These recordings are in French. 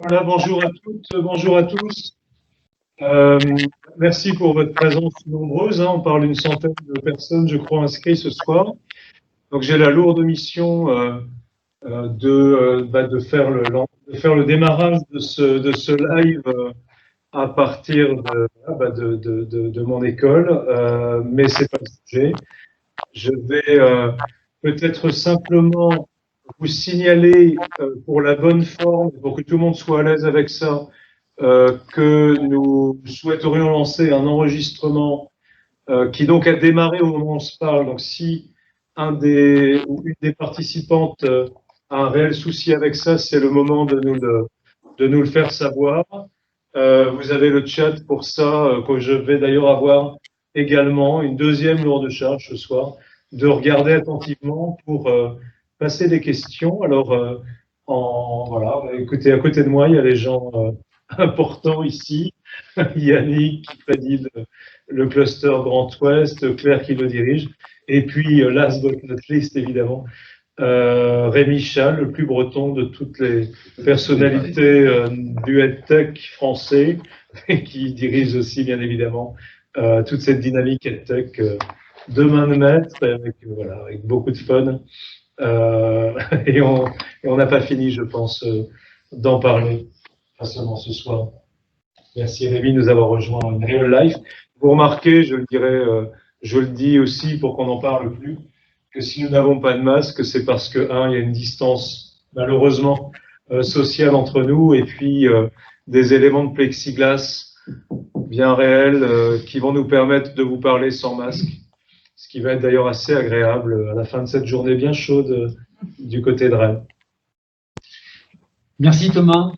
Voilà, bonjour à toutes, bonjour à tous. Euh, Merci pour votre présence nombreuse, hein. On parle d'une centaine de personnes, je crois, inscrites ce soir. Donc j'ai la lourde mission de faire le démarrage de ce live à partir de mon école, mais c'est pas le sujet. Je vais peut-être simplement vous signaler pour la bonne forme, pour que tout le monde soit à l'aise avec ça, que nous souhaiterions lancer un enregistrement qui donc a démarré au moment où on se parle. Donc si un des ou une des participantes a un réel souci avec ça, c'est le moment de nous le faire savoir. Vous avez le chat pour ça, que je vais d'ailleurs avoir également une deuxième lourde charge ce soir, de regarder attentivement pour passer des questions. Alors, voilà, écoutez, à côté de moi, il y a les gens importants ici. Yannick qui préside le cluster Grand Ouest, Claire qui le dirige, et puis last but not least, évidemment, Rémi Chal, le plus breton de toutes les personnalités du EdTech français, et qui dirige aussi, bien évidemment, toute cette dynamique EdTech de main de maître, voilà, avec beaucoup de fun. Et on n'a pas fini, je pense, d'en parler, pas seulement ce soir. Merci Rémi de nous avoir rejoints en real life. Vous remarquez, je le dirais, je le dis aussi pour qu'on n'en parle plus, que si nous n'avons pas de masque, c'est parce que, un, il y a une distance, malheureusement, sociale entre nous, et puis des éléments de plexiglas bien réels qui vont nous permettre de vous parler sans masque, ce qui va être d'ailleurs assez agréable à la fin de cette journée bien chaude du côté de Rennes. Merci Thomas.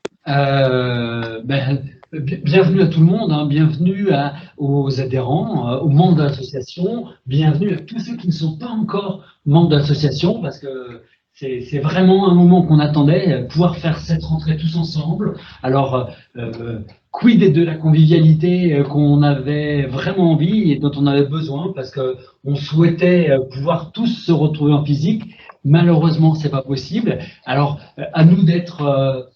Bienvenue à tout le monde, hein. Bienvenue aux adhérents, aux membres de l'association, bienvenue à tous ceux qui ne sont pas encore membres de l'association, parce que c'est vraiment un moment qu'on attendait, pouvoir faire cette rentrée tous ensemble. Alors, quid de la convivialité qu'on avait vraiment envie et dont on avait besoin, parce qu'on souhaitait pouvoir tous se retrouver en physique. Malheureusement, c'est pas possible. Alors, à nous d'être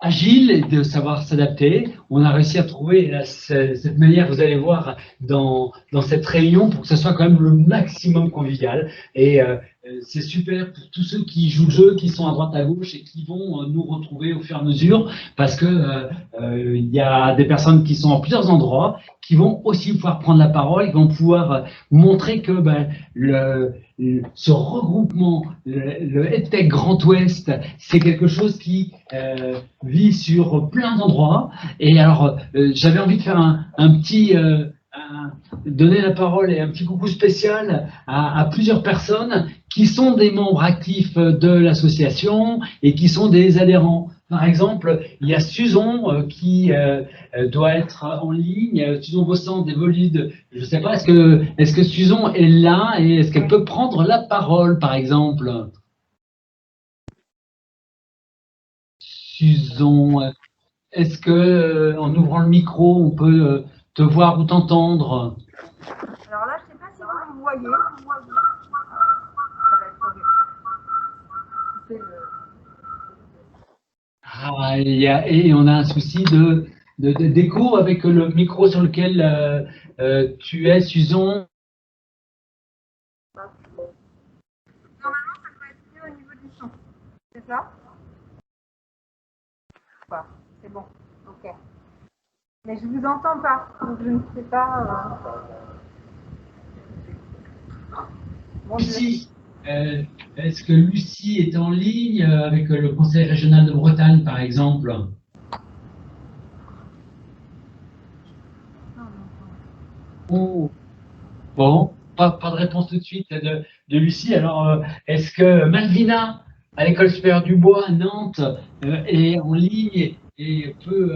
agile et de savoir s'adapter. On a réussi à trouver cette manière, vous allez voir, dans cette réunion pour que ce soit quand même le maximum convivial. Et c'est super pour tous ceux qui jouent le jeu, qui sont à droite à gauche et qui vont nous retrouver au fur et à mesure, parce que il y a des personnes qui sont en plusieurs endroits, qui vont aussi pouvoir prendre la parole, qui vont pouvoir montrer que ce regroupement, le EdTech Grand Ouest, c'est quelque chose qui vit sur plein d'endroits. Et alors, j'avais envie de faire un petit... donner la parole et un petit coucou spécial à plusieurs personnes qui sont des membres actifs de l'association et qui sont des adhérents. Par exemple, il y a Suzon qui doit être en ligne, Suzon Bossant des Volides. Je ne sais pas, est-ce que Suzon est là et est-ce qu'elle peut prendre la parole, par exemple? Suzon, est-ce que en ouvrant le micro, on peut te voir ou t'entendre? Alors là, je ne sais pas si vous me voyez. Et on a un souci d'écho avec le micro sur lequel tu es, Suzon. Normalement, ça doit être mieux au niveau du son. C'est ça? C'est bon. Ok. Mais je vous entends pas, donc je ne sais pas. Lucie, est-ce que Lucie est en ligne avec le Conseil régional de Bretagne, par exemple? Oh. Bon, pas de réponse tout de suite de Lucie. Alors, est-ce que Malvina, à l'École supérieure du Bois à Nantes, est en ligne et peut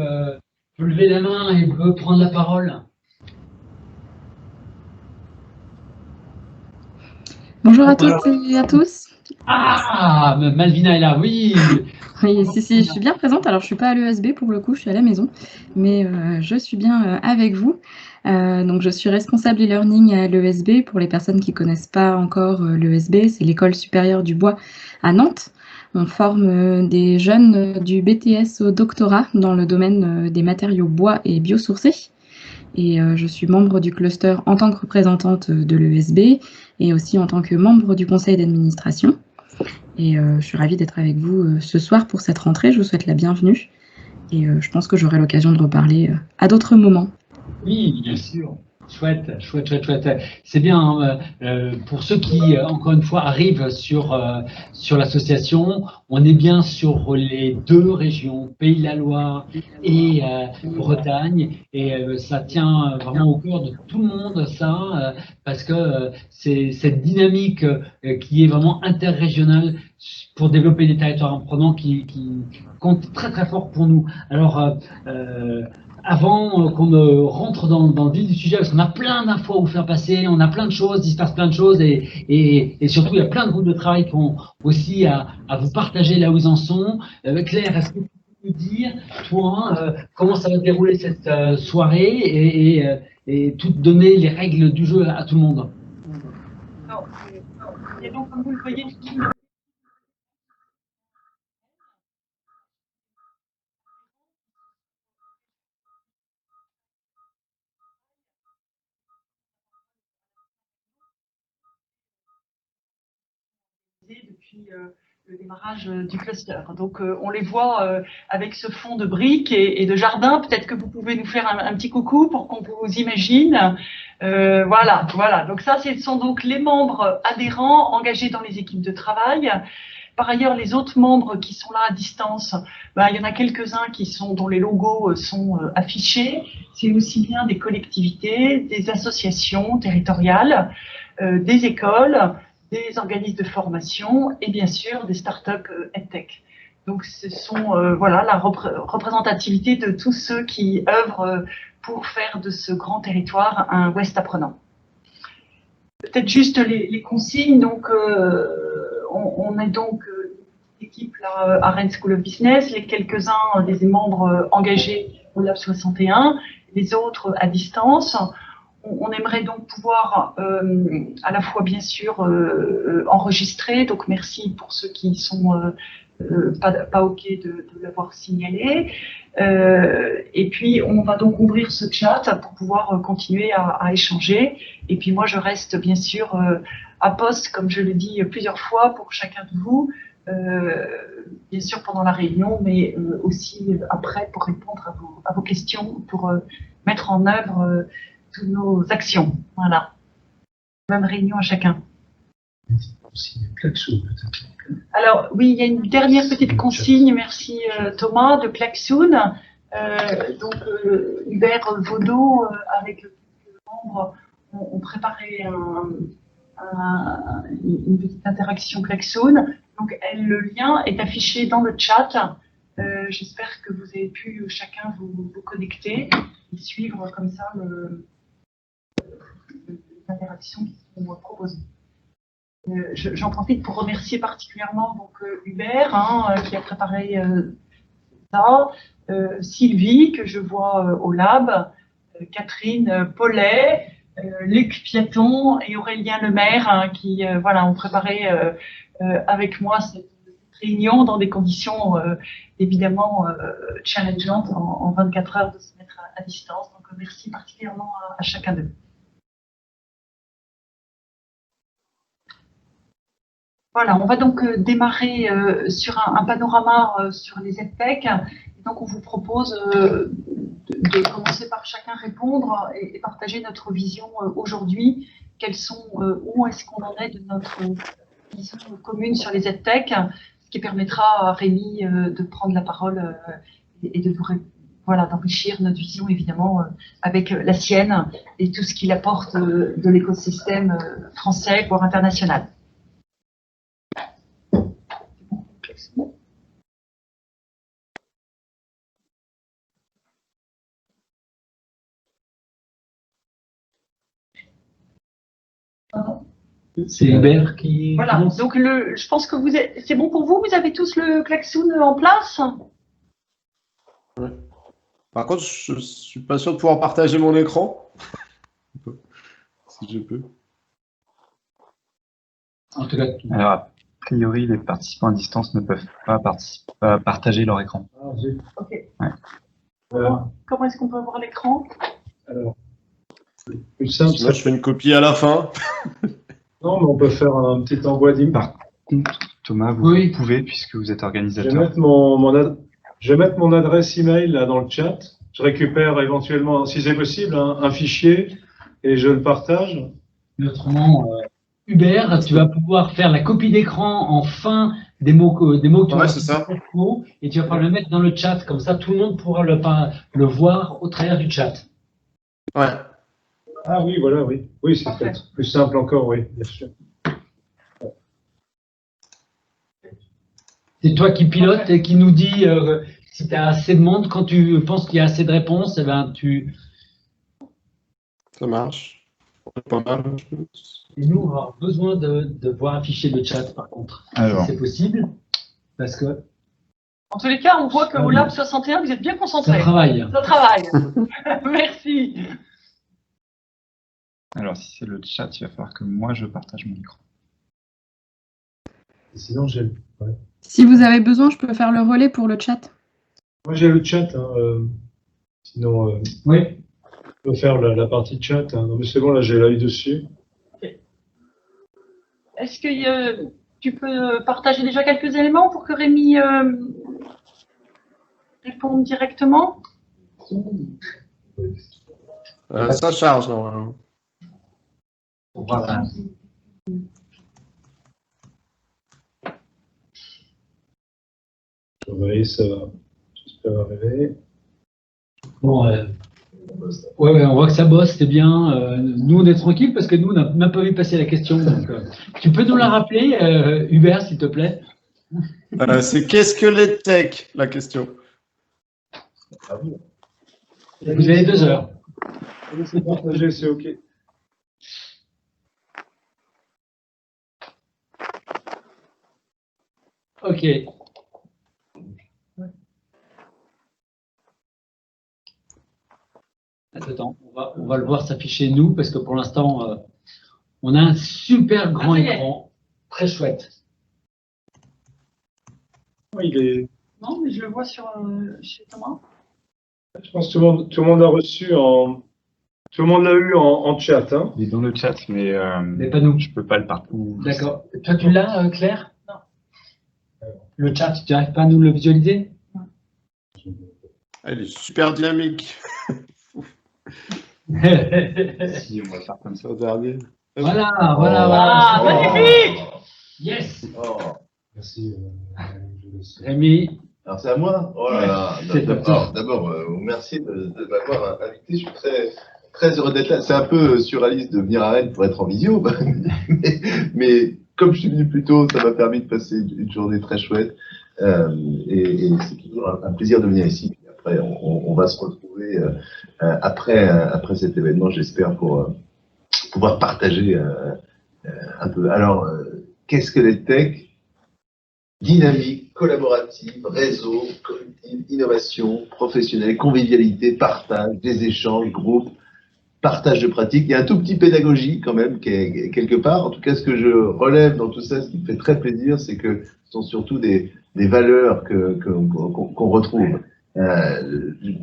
lever la main et peut prendre la parole? Bonjour à toutes et à tous. Ah, Malvina est là, oui. Oui, si, je suis bien présente. Alors, je ne suis pas à l'ESB pour le coup, je suis à la maison, mais je suis bien avec vous. Donc, je suis responsable e-learning à l'ESB. Pour les personnes qui ne connaissent pas encore l'ESB, c'est l'École supérieure du Bois à Nantes. On forme des jeunes du BTS au doctorat dans le domaine des matériaux bois et biosourcés. Et je suis membre du cluster en tant que représentante de l'ESB et aussi en tant que membre du conseil d'administration. Et je suis ravie d'être avec vous ce soir pour cette rentrée. Je vous souhaite la bienvenue. Et je pense que j'aurai l'occasion de reparler à d'autres moments. Oui, bien sûr. Chouette, chouette, chouette, chouette. C'est bien, pour ceux qui, encore une fois, arrivent sur l'association, on est bien sur les deux régions, Pays de la Loire et Bretagne, et ça tient vraiment au cœur de tout le monde, ça, parce que c'est cette dynamique qui est vraiment interrégionale pour développer des territoires apprenants qui compte très très fort pour nous. Alors, avant qu'on ne rentre dans le vif du sujet, parce qu'on a plein d'infos à vous faire passer, on a plein de choses, il se passe plein de choses, et surtout, il y a plein de groupes de travail qui ont aussi à vous partager là où ils en sont. Claire, est-ce que tu peux nous dire, toi, comment ça va se dérouler cette soirée et tout donner les règles du jeu à tout le monde? Alors, et donc, comme vous le voyez, depuis le démarrage du cluster. Donc, on les voit avec ce fond de briques et de jardin. Peut-être que vous pouvez nous faire un petit coucou pour qu'on vous imagine. Voilà, voilà. Donc ça, ce sont donc les membres adhérents engagés dans les équipes de travail. Par ailleurs, les autres membres qui sont là à distance, il y en a quelques-uns dont les logos sont affichés. C'est aussi bien des collectivités, des associations territoriales, des écoles, des organismes de formation et bien sûr des startups EdTech. Donc ce sont la représentativité de tous ceux qui œuvrent pour faire de ce grand territoire un Ouest apprenant. Peut-être juste les consignes. Donc on est donc l'équipe à Rennes School of Business, les quelques-uns des membres engagés au Lab 61, les autres à distance. On aimerait donc pouvoir à la fois bien sûr enregistrer, donc merci pour ceux qui sont pas OK de l'avoir signalé. Et puis on va donc ouvrir ce chat pour pouvoir continuer à échanger. Et puis moi je reste bien sûr à poste, comme je le dis plusieurs fois, pour chacun de vous, bien sûr pendant la réunion, mais aussi après pour répondre à vos questions, pour mettre en œuvre toutes nos actions. Voilà. Même réunion à chacun. Alors, oui, il y a une dernière petite consigne, merci Thomas, de Klaxoon. Donc, Hubert Vaudot, avec le membre, ont préparé une petite interaction Klaxoon. Donc, le lien est affiché dans le chat. J'espère que vous avez pu chacun vous connecter et suivre comme ça les interactions qui sont proposées. J'en profite pour remercier particulièrement donc, Hubert qui a préparé ça, Sylvie que je vois au lab, Catherine Paulet, Luc Piaton et Aurélien Lemaire qui ont préparé avec moi cette réunion dans des conditions évidemment challengeantes en 24 heures de se mettre à distance. Donc merci particulièrement à chacun d'eux. Voilà, on va donc démarrer sur un panorama sur les EdTech. Donc on vous propose de commencer par chacun répondre et partager notre vision aujourd'hui. Où est-ce qu'on en est de notre vision commune sur les EdTech, ce qui permettra à Rémi de prendre la parole et d'enrichir notre vision évidemment avec la sienne et tout ce qu'il apporte de l'écosystème français voire international. C'est Hubert qui... Voilà, donc je pense que c'est bon pour vous, vous avez tous le klaxon en place? Ouais. Par contre, je suis pas sûr de pouvoir partager mon écran. Si je peux. En tout cas, Alors, priori, les participants à distance ne peuvent pas partager leur écran. Ah, zut. Ok. Ouais. Comment est-ce qu'on peut voir l'écran? Alors, le plus simple, Moi, je fais une copie à la fin. non, mais on peut faire un petit envoi d'email. Par contre, Thomas, vous Oui. pouvez, puisque vous êtes Je vais organisateur. mettre je vais mettre mon adresse email là dans le chat. Je récupère éventuellement, si c'est possible, un fichier et je le partage. Mais autrement, Hubert, tu vas pouvoir faire la copie d'écran en fin des mots que tu Ouais, auras c'est ça. et tu vas pouvoir le mettre dans le chat. Comme ça, tout le monde pourra le voir au travers du chat. Ouais. Ah oui, voilà, oui. Oui, c'est Parfait. peut-être plus simple encore, oui, bien sûr. C'est toi qui pilote et qui nous dit si tu as assez de monde. Quand tu penses qu'il y a assez de réponses, eh ben, Ça marche. Pas mal, je pense. Et nous, on va avoir besoin de voir afficher le chat, par contre, Alors. si c'est possible. Parce que En tous les cas, on voit qu'au Lab 61, vous êtes bien ça concentrés. travaille. Ça travaille. Merci. Alors, si c'est le chat, il va falloir que moi, je partage mon écran. Sinon, ouais. Si vous avez besoin, je peux faire le relais pour le chat. Moi, j'ai le chat. Sinon, Oui. je peux faire la partie chat. Non, mais c'est bon, là, j'ai l'œil dessus. Est-ce que tu peux partager déjà quelques éléments pour que Rémi réponde directement? Ça charge, normalement. Voilà. Oui, ça va. J'espère arriver. Bon, ouais, on voit que ça bosse, c'est bien. Nous, on est tranquille parce que nous, on n'a même pas vu passer la question. Donc, tu peux nous la rappeler, Hubert, s'il te plaît? C'est qu'est-ce que les tech, la question? Vous avez 2 heures. Laissez partager, c'est OK. OK. Attends, on va le voir s'afficher nous parce que pour l'instant, on a un super grand écran, très chouette. Il est... Non, mais je le vois chez Thomas. Je pense que tout le monde l'a reçu tout le monde l'a eu en chat. Hein. Il est dans le chat, mais pas nous. je peux pas le partager. D'accord. Toi, tu l'as, Claire? Non. Le chat, tu n'arrives pas à nous le visualiser? Elle est super dynamique. Si, on va le faire comme ça. Regardez. Voilà. Ah, magnifique! Yes. Oh. Merci. Rémi. Alors c'est à moi. Oh là là. C'est D'abord, merci de m'avoir invité. Je suis très heureux d'être là. C'est un peu surréaliste de venir à Rennes pour être en visio, mais comme je suis venu plus tôt, ça m'a permis de passer une journée très chouette. Et c'est toujours un plaisir de venir ici. Après, on va se retrouver après cet événement, j'espère, pour pouvoir partager un peu. Alors, qu'est-ce que les tech? Dynamique, collaborative, réseau, collective, innovation, professionnelle, convivialité, partage, des échanges, groupes, partage de pratiques. Il y a un tout petit pédagogie quand même qui est quelque part. En tout cas, ce que je relève dans tout ça, ce qui me fait très plaisir, c'est que ce sont surtout des valeurs qu'on retrouve.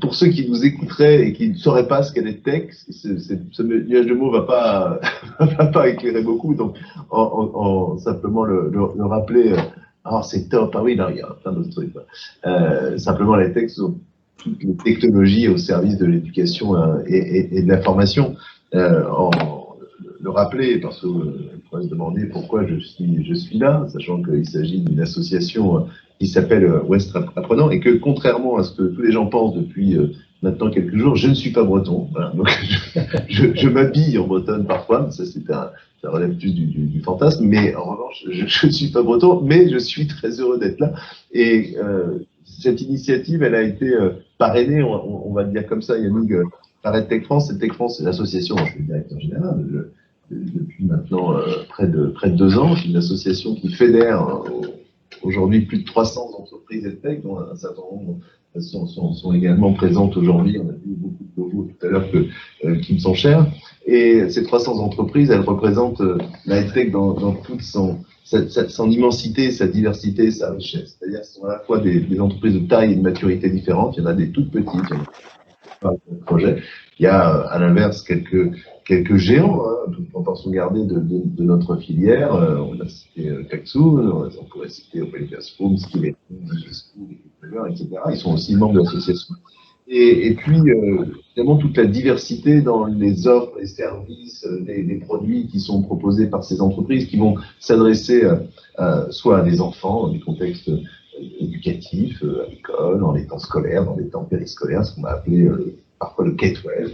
Pour ceux qui nous écouteraient et qui ne sauraient pas ce qu'est les tech, ce nuage de mots va pas éclairer beaucoup. Donc, simplement le rappeler. Ah, c'est top. Ah oui, non, il y a plein d'autres trucs. Simplement, les tech sont toutes les technologies au service de l'éducation et de la formation. Le rappeler, parce qu'on pourrait se demander pourquoi je suis là, sachant qu'il s'agit d'une association qui s'appelle Ouest Apprenant, et que contrairement à ce que tous les gens pensent depuis maintenant quelques jours, je ne suis pas breton. Voilà, donc je m'habille en bretonne parfois, ça relève plus du fantasme, mais en revanche, je ne suis pas breton, mais je suis très heureux d'être là. Et cette initiative, elle a été parrainée, on va le dire comme ça, Yannick, par Tech France. Et Tech France, c'est l'association, je suis le directeur général, depuis maintenant près de 2 ans. C'est une association qui fédère aujourd'hui plus de 300 entreprises EdTech, dont un certain nombre sont également présentes aujourd'hui. On a vu beaucoup de logos tout à l'heure qui me sont chers. Et ces 300 entreprises, elles représentent la EdTech dans toute son immensité, sa diversité, sa richesse. C'est-à-dire que ce sont à la fois des entreprises de taille et de maturité différentes. Il y en a des toutes petites, il y en a projet. Il y a à l'inverse quelques géants, hein, toute proportion gardée de notre filière. On a cité Kaxoon, on pourrait citer Open Classroom, Skilleton, etc. Ils sont aussi membres de l'association. Et puis, évidemment, toute la diversité dans les offres, les services, les produits qui sont proposés par ces entreprises qui vont s'adresser soit à des enfants dans des contextes éducatifs, à l'école, dans les temps scolaires, dans les temps périscolaires, ce qu'on va appeler parfois le K-12,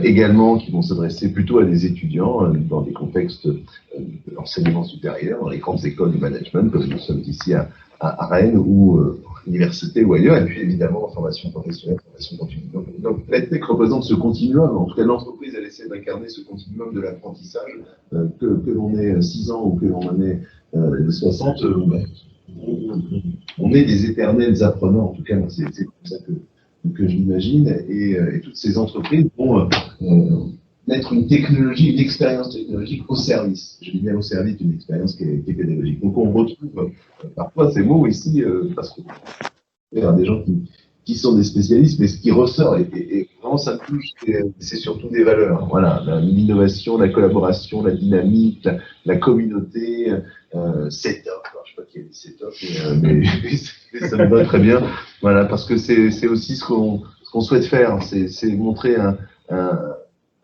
également qui vont s'adresser plutôt à des étudiants dans des contextes de l'enseignement supérieur, dans les grandes écoles de management, comme nous sommes ici à Rennes ou université ou ailleurs, et puis évidemment en formation professionnelle, formation continue. Donc l'EdTech représente ce continuum, en tout cas l'entreprise elle essaie d'incarner ce continuum de l'apprentissage, que l'on ait 6 ans ou que l'on en ait 60, on est des éternels apprenants, en tout cas c'est comme ça que je l'imagine, et toutes ces entreprises vont mettre une technologie, une expérience technologique au service. Je dis bien au service d'une expérience qui est pédagogique. Donc on retrouve parfois ces mots ici, parce que il y a des gens qui sont des spécialistes, mais ce qui ressort, et vraiment ça touche, c'est surtout des valeurs. Voilà, l'innovation, la collaboration, la dynamique, la communauté, setup. Alors, je sais pas qui a dit setup, mais ça me va très bien. Voilà, parce que c'est aussi ce qu'on souhaite faire, c'est montrer un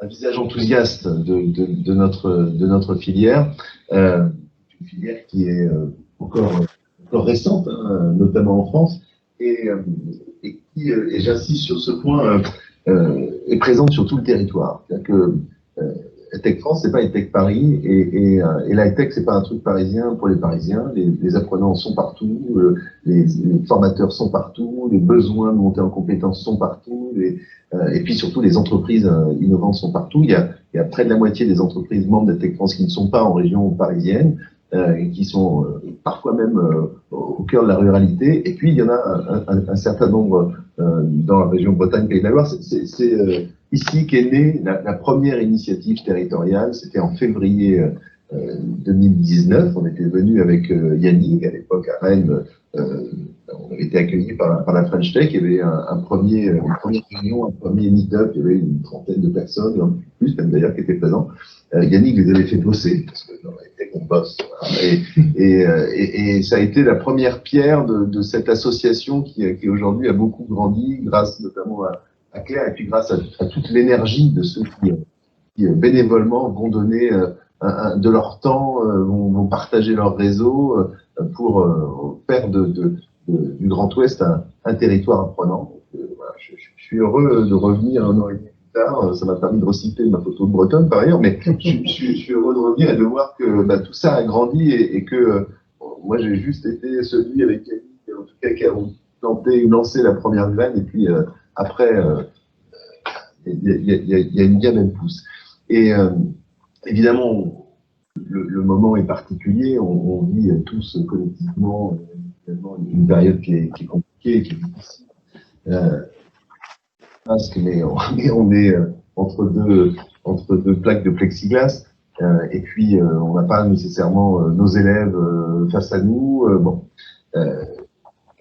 visage enthousiaste de notre filière, une filière qui est encore récente, hein, notamment en France, et qui, et j'insiste sur ce point, est présente sur tout le territoire. C'est-à-dire que EdTech France, c'est pas EdTech Paris, et la EdTech, c'est pas un truc parisien pour les Parisiens. Les apprenants sont partout, les formateurs sont partout, les besoins de monter en compétences sont partout, et puis surtout les entreprises innovantes sont partout. Il y a près de la moitié des entreprises membres d'EdTech France qui ne sont pas en région parisienne, et qui sont parfois même au cœur de la ruralité. Et puis il y en a un certain nombre dans la région Bretagne-Pays de la Loire. C'est ici qu'est née la première initiative territoriale. C'était en février 2019. On était venu avec Yannick, à l'époque à Rennes. On avait été accueillis par la French Tech. Il y avait une première réunion, un premier meet-up. Il y avait une trentaine de personnes, un peu plus même d'ailleurs, qui étaient présents. Yannick les avait fait bosser, parce que dans la tech on bosse. Voilà. Et ça a été la première pierre de cette association qui aujourd'hui a beaucoup grandi, grâce notamment à Claire, et puis grâce à toute l'énergie de ceux qui bénévolement vont donner de leur temps, vont partager leur réseau pour faire du Grand Ouest un territoire apprenant. Donc, voilà, je suis heureux de revenir un an et demi plus tard. Ça m'a permis de reciter ma photo de Bretonne par ailleurs, mais je suis heureux de revenir et de voir que tout ça a grandi et que moi j'ai juste été celui avec Yannick, en tout cas qui a lancé la première graine, et puis après il y a une gamme, elle pousse. Et évidemment, le moment est particulier, on vit tous collectivement une période qui est compliquée, qui est difficile. Mais on est entre deux plaques de plexiglas, et puis on n'a pas nécessairement nos élèves face à nous. La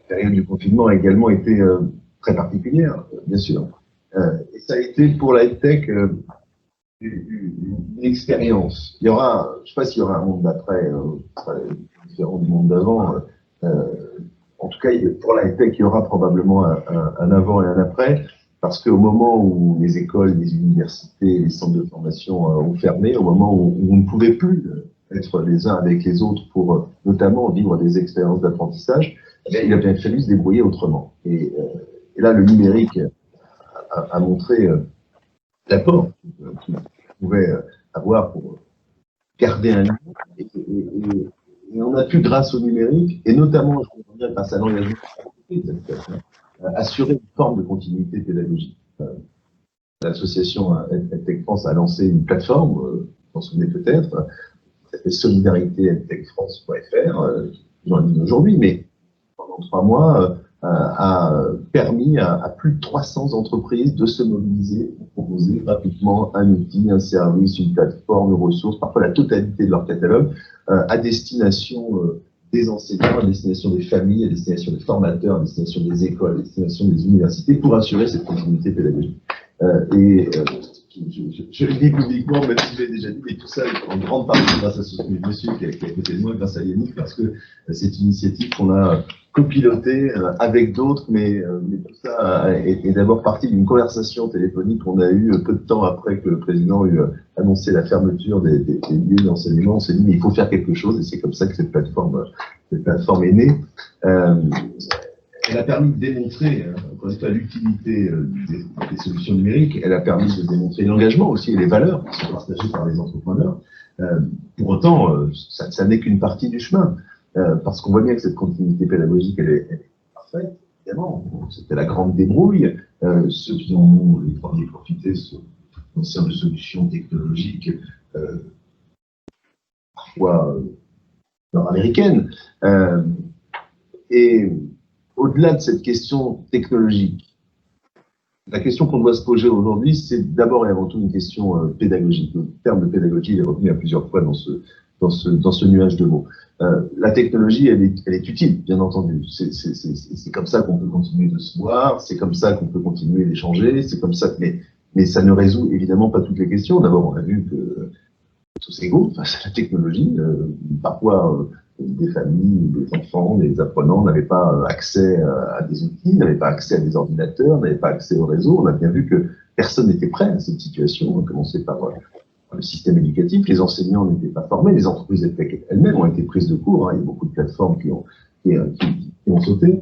période du confinement a également été très particulière, bien sûr. Et ça a été pour la EdTech une expérience. Il y aura, je ne sais pas s'il y aura un monde d'après, différent du monde d'avant. En tout cas, pour la EdTech, il y aura probablement un avant et un après, parce qu'au moment où les écoles, les universités, les centres de formation ont fermé, au moment où on ne pouvait plus être les uns avec les autres pour notamment vivre des expériences d'apprentissage, il a bien fallu se débrouiller autrement. Et là, le numérique a montré l'apport qu'il pouvait avoir pour garder un lien. Et on a pu, grâce au numérique, et notamment grâce à l'engagement, assurer une forme de continuité pédagogique. L'association EdTech France a lancé une plateforme, vous vous en souvenez peut-être, qui s'appelle solidaritéedtechfrance.fr, j'en ai aujourd'hui, mais pendant 3 mois, a permis à plus de 300 entreprises de se mobiliser pour proposer gratuitement un outil, un service, une plateforme, une ressource, parfois la totalité de leur catalogue, à destination des enseignants, à destination des familles, à destination des formateurs, à destination des écoles, à destination des universités, pour assurer cette continuité pédagogique. Je le dis publiquement, même si je l'ai déjà dit, mais tout ça en grande partie grâce à ce monsieur qui est à côté de moi, grâce à Yannick, parce que c'est une initiative qu'on a copilotée avec d'autres, mais tout ça est d'abord parti d'une conversation téléphonique qu'on a eue peu de temps après que le président eut annoncé la fermeture des lieux d'enseignement. On s'est dit, mais il faut faire quelque chose, et c'est comme ça que cette plateforme est née. Elle a permis de démontrer, encore une fois, l'utilité des solutions numériques. Elle a permis de démontrer l'engagement aussi et les valeurs qui sont partagées par les entrepreneurs. Pour autant, ça n'est qu'une partie du chemin, parce qu'on voit bien que cette continuité pédagogique, elle est parfaite, évidemment. C'était la grande débrouille. Ceux qui en ont les premiers profité en servent de solutions technologiques, parfois nord-américaines. Et au-delà de cette question technologique, la question qu'on doit se poser aujourd'hui, c'est d'abord et avant tout une question pédagogique. Le terme de pédagogie est revenu à plusieurs fois dans ce nuage de mots. La technologie, elle est utile, bien entendu. C'est comme ça qu'on peut continuer de se voir, c'est comme ça qu'on peut continuer d'échanger, c'est comme ça, mais ça ne résout évidemment pas toutes les questions. D'abord, on a vu que tous égaux face à la technologie, parfois des familles, des enfants, des apprenants n'avaient pas accès à des outils, n'avaient pas accès à des ordinateurs, n'avaient pas accès au réseau. On a bien vu que personne n'était prêt à cette situation. On a commencé par le système éducatif, les enseignants n'étaient pas formés, les entreprises elles-mêmes ont été prises de court. Il y a beaucoup de plateformes qui ont sauté.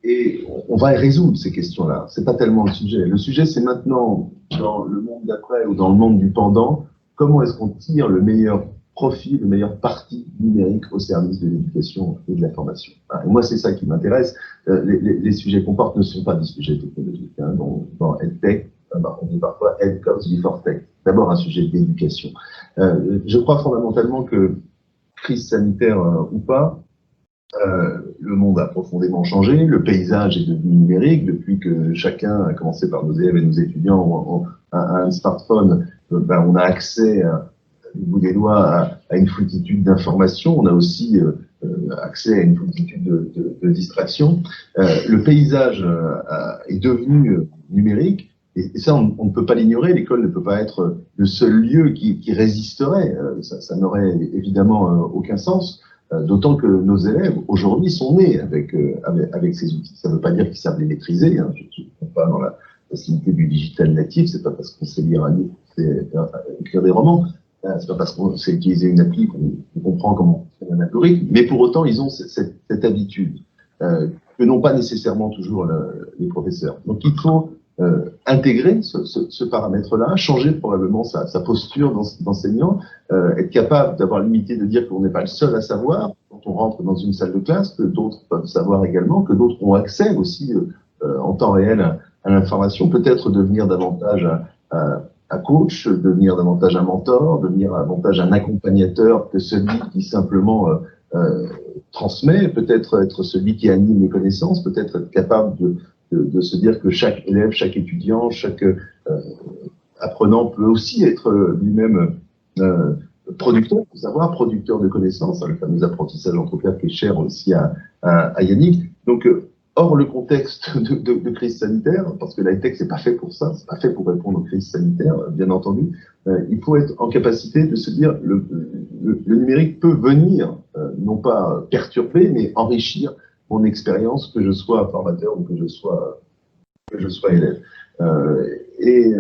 Et on va résoudre ces questions-là. C'est pas tellement le sujet. Le sujet, c'est maintenant, dans le monde d'après ou dans le monde du pendant, comment est-ce qu'on tire le meilleur profit, le meilleur parti numérique au service de l'éducation et de la formation. Et moi, c'est ça qui m'intéresse. Les sujets qu'on porte ne sont pas des sujets technologiques. Dans EdTech, on dit parfois Ed comes before Tech. D'abord un sujet d'éducation. Je crois fondamentalement que, crise sanitaire ou pas, le monde a profondément changé, le paysage est devenu numérique depuis que chacun, à commencer par nos élèves et nos étudiants, a un smartphone. On a accès du bout des doigts à une foultitude d'informations. On a aussi accès à une foultitude de distractions. Le paysage est devenu numérique. Et ça, on ne peut pas l'ignorer. L'école ne peut pas être le seul lieu qui résisterait. Ça n'aurait évidemment aucun sens. D'autant que nos élèves, aujourd'hui, sont nés avec ces outils. Ça ne veut pas dire qu'ils savent les maîtriser. Je ne comprends pas dans la facilité du digital natif. C'est pas parce qu'on sait lire un livre, qu'on sait écrire des romans. C'est pas parce qu'on sait utiliser une appli qu'on comprend comment fonctionne un algorithme. Mais pour autant, ils ont cette habitude que n'ont pas nécessairement toujours les professeurs. Donc, il faut intégrer ce paramètre-là, changer probablement sa posture d'enseignant, être capable d'avoir l'humilité de dire qu'on n'est pas le seul à savoir quand on rentre dans une salle de classe, que d'autres peuvent savoir également, que d'autres ont accès aussi en temps réel à l'information, peut-être devenir davantage un coach, devenir davantage un mentor, devenir davantage un accompagnateur que celui qui simplement transmet, peut-être être celui qui anime les connaissances, peut-être être capable de se dire que chaque élève, chaque étudiant, chaque apprenant peut aussi être lui-même producteur de savoir, producteur de connaissances, le fameux apprentissage entrepreneur qui est cher aussi à Yannick. Donc, hors le contexte de crise sanitaire, parce que l'high-tech c'est pas fait pour ça, c'est pas fait pour répondre aux crises sanitaires, bien entendu, il faut être en capacité de se dire le numérique peut venir, non pas perturber, mais enrichir mon expérience, que je sois formateur ou que je sois élève. Et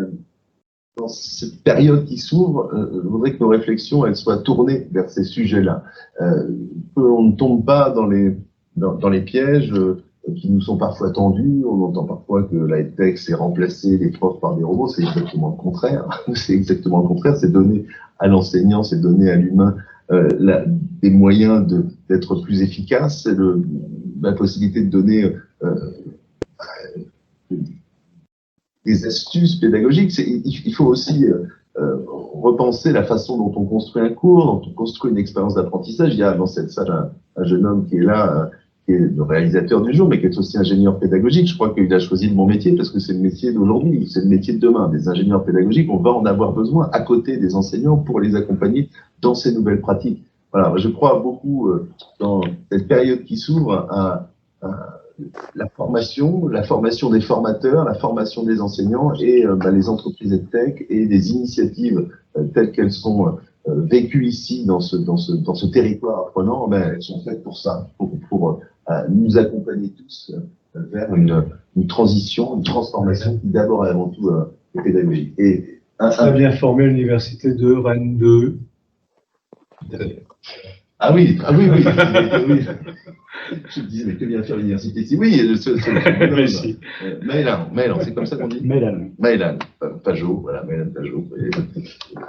dans cette période qui s'ouvre, je voudrais que nos réflexions elles soient tournées vers ces sujets-là. On ne tombe pas dans les pièges qui nous sont parfois tendus. On entend parfois que la tech c'est remplacer les profs par des robots. C'est exactement le contraire. C'est exactement le contraire. C'est donner à l'enseignant, c'est donner à l'humain des moyens d'être plus efficace. C'est la possibilité de donner des astuces pédagogiques. Il faut aussi repenser la façon dont on construit un cours, dont on construit une expérience d'apprentissage. Il y a dans cette salle un jeune homme qui est là, qui est le réalisateur du jour, mais qui est aussi ingénieur pédagogique. Je crois qu'il a choisi le bon métier parce que c'est le métier d'aujourd'hui, c'est le métier de demain. Des ingénieurs pédagogiques, on va en avoir besoin à côté des enseignants pour les accompagner dans ces nouvelles pratiques. Voilà, je crois beaucoup dans cette période qui s'ouvre à la formation des formateurs, la formation des enseignants et les entreprises EdTech et des initiatives telles qu'elles sont vécues ici dans ce territoire apprenant, elles sont faites pour ça, pour nous accompagner tous vers une transition, une transformation qui d'abord et avant tout est pédagogique. Et très bien formé l'université de Rennes 2. Ah oui. Je me disais, mais que vient faire l'université ici? Oui, Maëlan, c'est comme ça qu'on dit? Maëlan Pajot, voilà, Maëlan Pajot.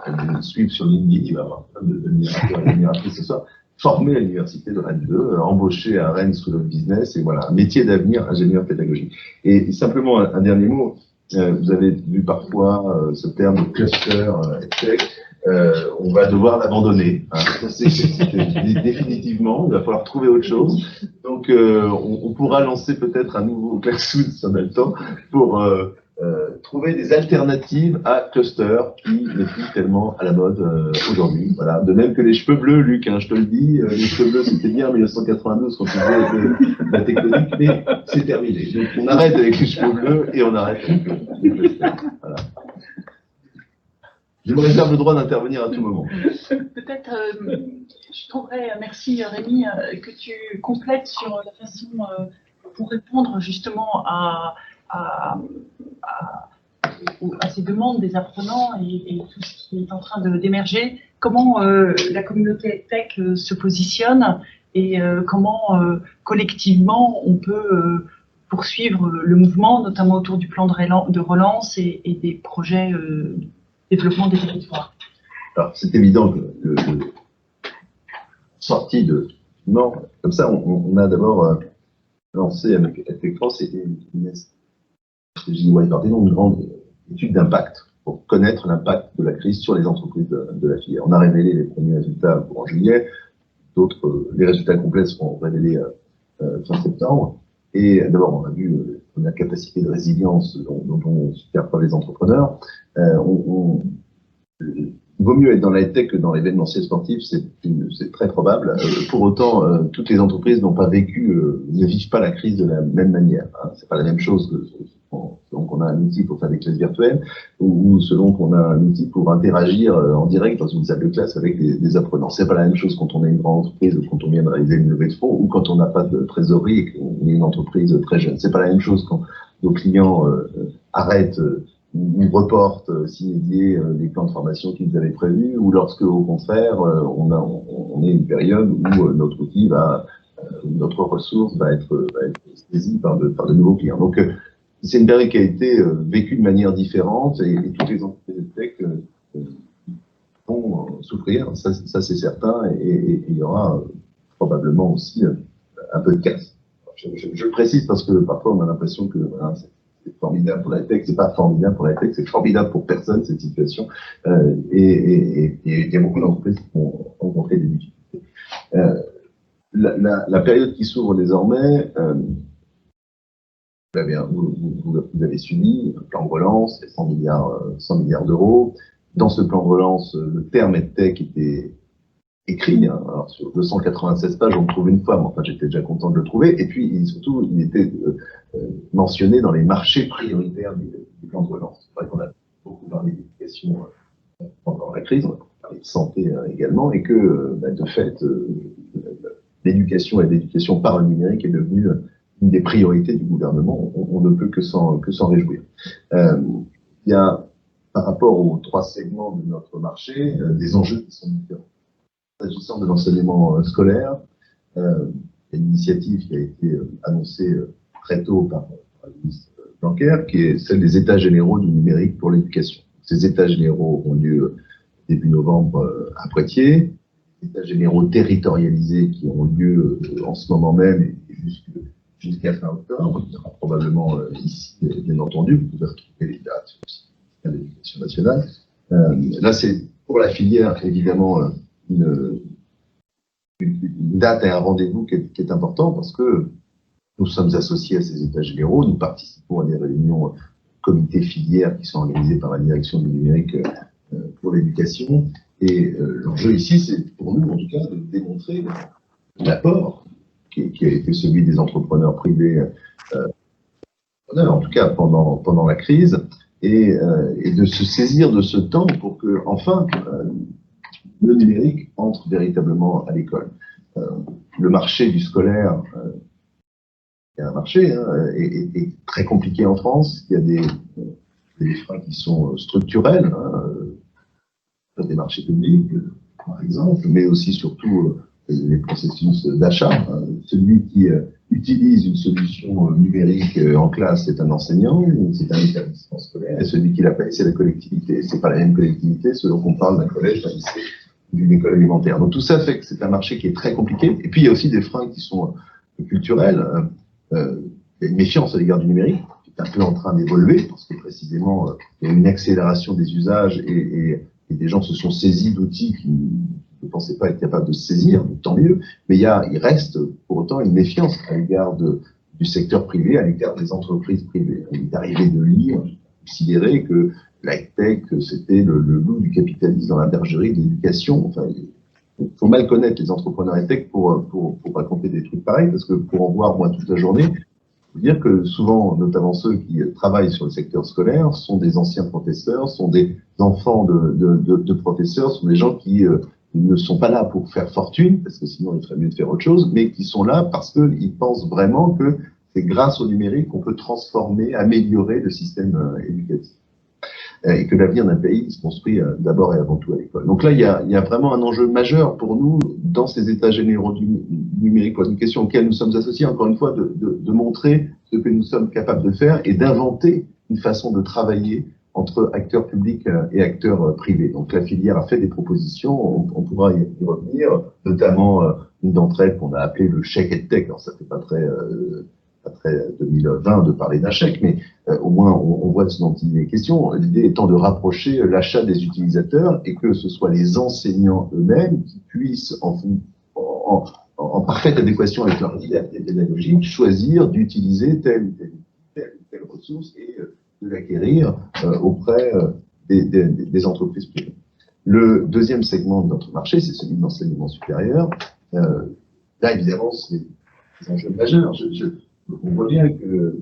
Elle me suit sur LinkedIn, il va avoir plein d'admiratrices ce soir. Formé à l'université de Rennes 2, embauché à Rennes School of Business, et voilà, un métier d'avenir, ingénieur pédagogique. Et simplement un dernier mot, vous avez vu parfois ce terme de cluster EdTech. On va devoir l'abandonner. Hein. Définitivement, il va falloir trouver autre chose. Donc, on pourra lancer peut-être un nouveau klaxon, si on a le temps, pour trouver des alternatives à cluster qui n'est plus tellement à la mode aujourd'hui. Voilà. De même que les cheveux bleus, Luc, hein, je te le dis, les cheveux bleus, c'était bien en 1992 quand on faisait la tectonique, mais c'est terminé. Donc, on arrête avec les cheveux bleus et on arrête avec les clusters. Voilà. Je me réserve le droit d'intervenir à tout moment. Peut-être, je trouverais, merci Rémi, que tu complètes sur la façon, pour répondre justement à ces demandes des apprenants et tout ce qui est en train d'émerger, comment la communauté tech se positionne et comment collectivement on peut poursuivre le mouvement, notamment autour du plan de relance et des projets développement des territoires. Alors, c'est évident que sortie de non, comme ça, on a d'abord lancé avec France une stratégie une grande étude d'impact pour connaître l'impact de la crise sur les entreprises de la filière. On a révélé les premiers résultats en juillet, les résultats complets seront révélés fin septembre. Et d'abord, on a vu la capacité de résilience dont ont super preuve les entrepreneurs. Il vaut mieux être dans la tech que dans l'événementiel sportif, c'est très probable. Pour autant, toutes les entreprises n'ont pas vécu, ne vivent pas la crise de la même manière. Hein. C'est pas la même chose selon qu'on a un outil pour faire des classes virtuelles ou selon qu'on a un outil pour interagir en direct dans une salle de classe avec des apprenants. C'est pas la même chose quand on est une grande entreprise ou quand on vient de réaliser une levée de fonds ou quand on n'a pas de trésorerie et qu'on est une entreprise très jeune. C'est pas la même chose quand nos clients arrêtent ou reportent sine-die les plans de formation qu'ils avaient prévus, ou lorsque, au contraire, on est une période où notre outil notre ressource va être saisie par de nouveaux clients. Donc, c'est une période qui a été vécue de manière différente et toutes les entreprises de tech vont souffrir, ça c'est certain, et il y aura probablement aussi un peu de casse. Je le précise parce que parfois on a l'impression que voilà, c'est formidable pour la tech, c'est pas formidable pour la tech, c'est formidable pour personne cette situation, et il y a beaucoup d'entreprises qui vont rencontrer des difficultés. La période qui s'ouvre désormais, vous avez suivi un plan de relance, 100 milliards d'euros. Dans ce plan de relance, le terme EdTech était écrit. Hein. Alors, sur 296 pages, on le trouve une fois, mais enfin, j'étais déjà content de le trouver. Et puis, surtout, il était mentionné dans les marchés prioritaires du plan de relance. C'est vrai qu'on a beaucoup parlé d'éducation pendant la crise, on a parlé de santé également, et que, de fait, l'éducation et l'éducation par le numérique est devenue une des priorités du gouvernement. On ne peut que s'en réjouir. Il y a, par rapport aux 3 segments de notre marché, des enjeux qui sont différents. S'agissant de l'enseignement scolaire, il y a une initiative qui a été annoncée très tôt par le ministre Blanquer, qui est celle des États généraux du numérique pour l'éducation. Ces États généraux ont lieu début novembre à Poitiers, des États généraux territorialisés qui ont lieu en ce moment même et jusqu'à fin octobre. Il y aura probablement ici, bien entendu, vous pouvez retrouver les dates sur le site de l'Éducation nationale. Là, c'est pour la filière, évidemment, une une date et un rendez-vous qui est important parce que nous sommes associés à ces états généraux, nous participons à des réunions comités filières qui sont organisées par la direction du numérique pour l'éducation. Et l'enjeu ici, c'est pour nous, en tout cas, de démontrer l'apport qui a été celui des entrepreneurs privés, en tout cas pendant la crise, et de se saisir de ce temps pour que, enfin, le numérique entre véritablement à l'école. Le marché du scolaire, il y a un marché, est très compliqué en France. Il y a des freins qui sont structurels, des marchés publics, par exemple, mais aussi surtout les processus d'achat. Celui qui utilise une solution numérique en classe, c'est un enseignant, c'est un établissement scolaire, et celui qui la paye, c'est la collectivité. C'est pas la même collectivité selon qu'on parle d'un collège, d'un lycée, d'une école élémentaire. Donc tout ça fait que c'est un marché qui est très compliqué. Et puis il y a aussi des freins qui sont culturels. Il y a une méfiance à l'égard du numérique, qui est un peu en train d'évoluer, parce que précisément, il y a une accélération des usages et des gens se sont saisis d'outils qui ne pensaient pas être capables de se saisir, tant mieux. Mais il reste pour autant une méfiance à l'égard du secteur privé, à l'égard des entreprises privées. Il est arrivé de lire, considérer que l'high-tech, c'était le loup du capitalisme dans la bergerie de l'éducation. Enfin, il faut mal connaître les entrepreneurs high-tech pour raconter des trucs pareils, parce que pour en voir, moi, toute la journée, je veux dire que souvent, notamment ceux qui travaillent sur le secteur scolaire, sont des anciens professeurs, sont des enfants de professeurs, sont des gens qui ne sont pas là pour faire fortune, parce que sinon il ferait mieux de faire autre chose, mais qui sont là parce qu'ils pensent vraiment que c'est grâce au numérique qu'on peut transformer, améliorer le système éducatif. Et que l'avenir d'un pays se construit d'abord et avant tout à l'école. Donc là, il y a vraiment un enjeu majeur pour nous dans ces états généraux du numérique pour l'éducation auxquels nous sommes associés, encore une fois, de montrer ce que nous sommes capables de faire et d'inventer une façon de travailler entre acteurs publics et acteurs privés. Donc la filière a fait des propositions, on pourra y revenir, notamment une d'entre elles qu'on a appelée le chèque EdTech. Alors ça fait pas très 2020 de parler d'un chèque, mais au moins on voit de ce dont il est question. L'idée étant de rapprocher l'achat des utilisateurs et que ce soit les enseignants eux-mêmes qui puissent, en parfaite adéquation avec leur liberté pédagogique, choisir d'utiliser telle ressource et de l'acquérir auprès des entreprises privées. Le deuxième segment de notre marché, c'est celui de l'enseignement supérieur. Là, évidemment, c'est des enjeux majeurs. On voit bien que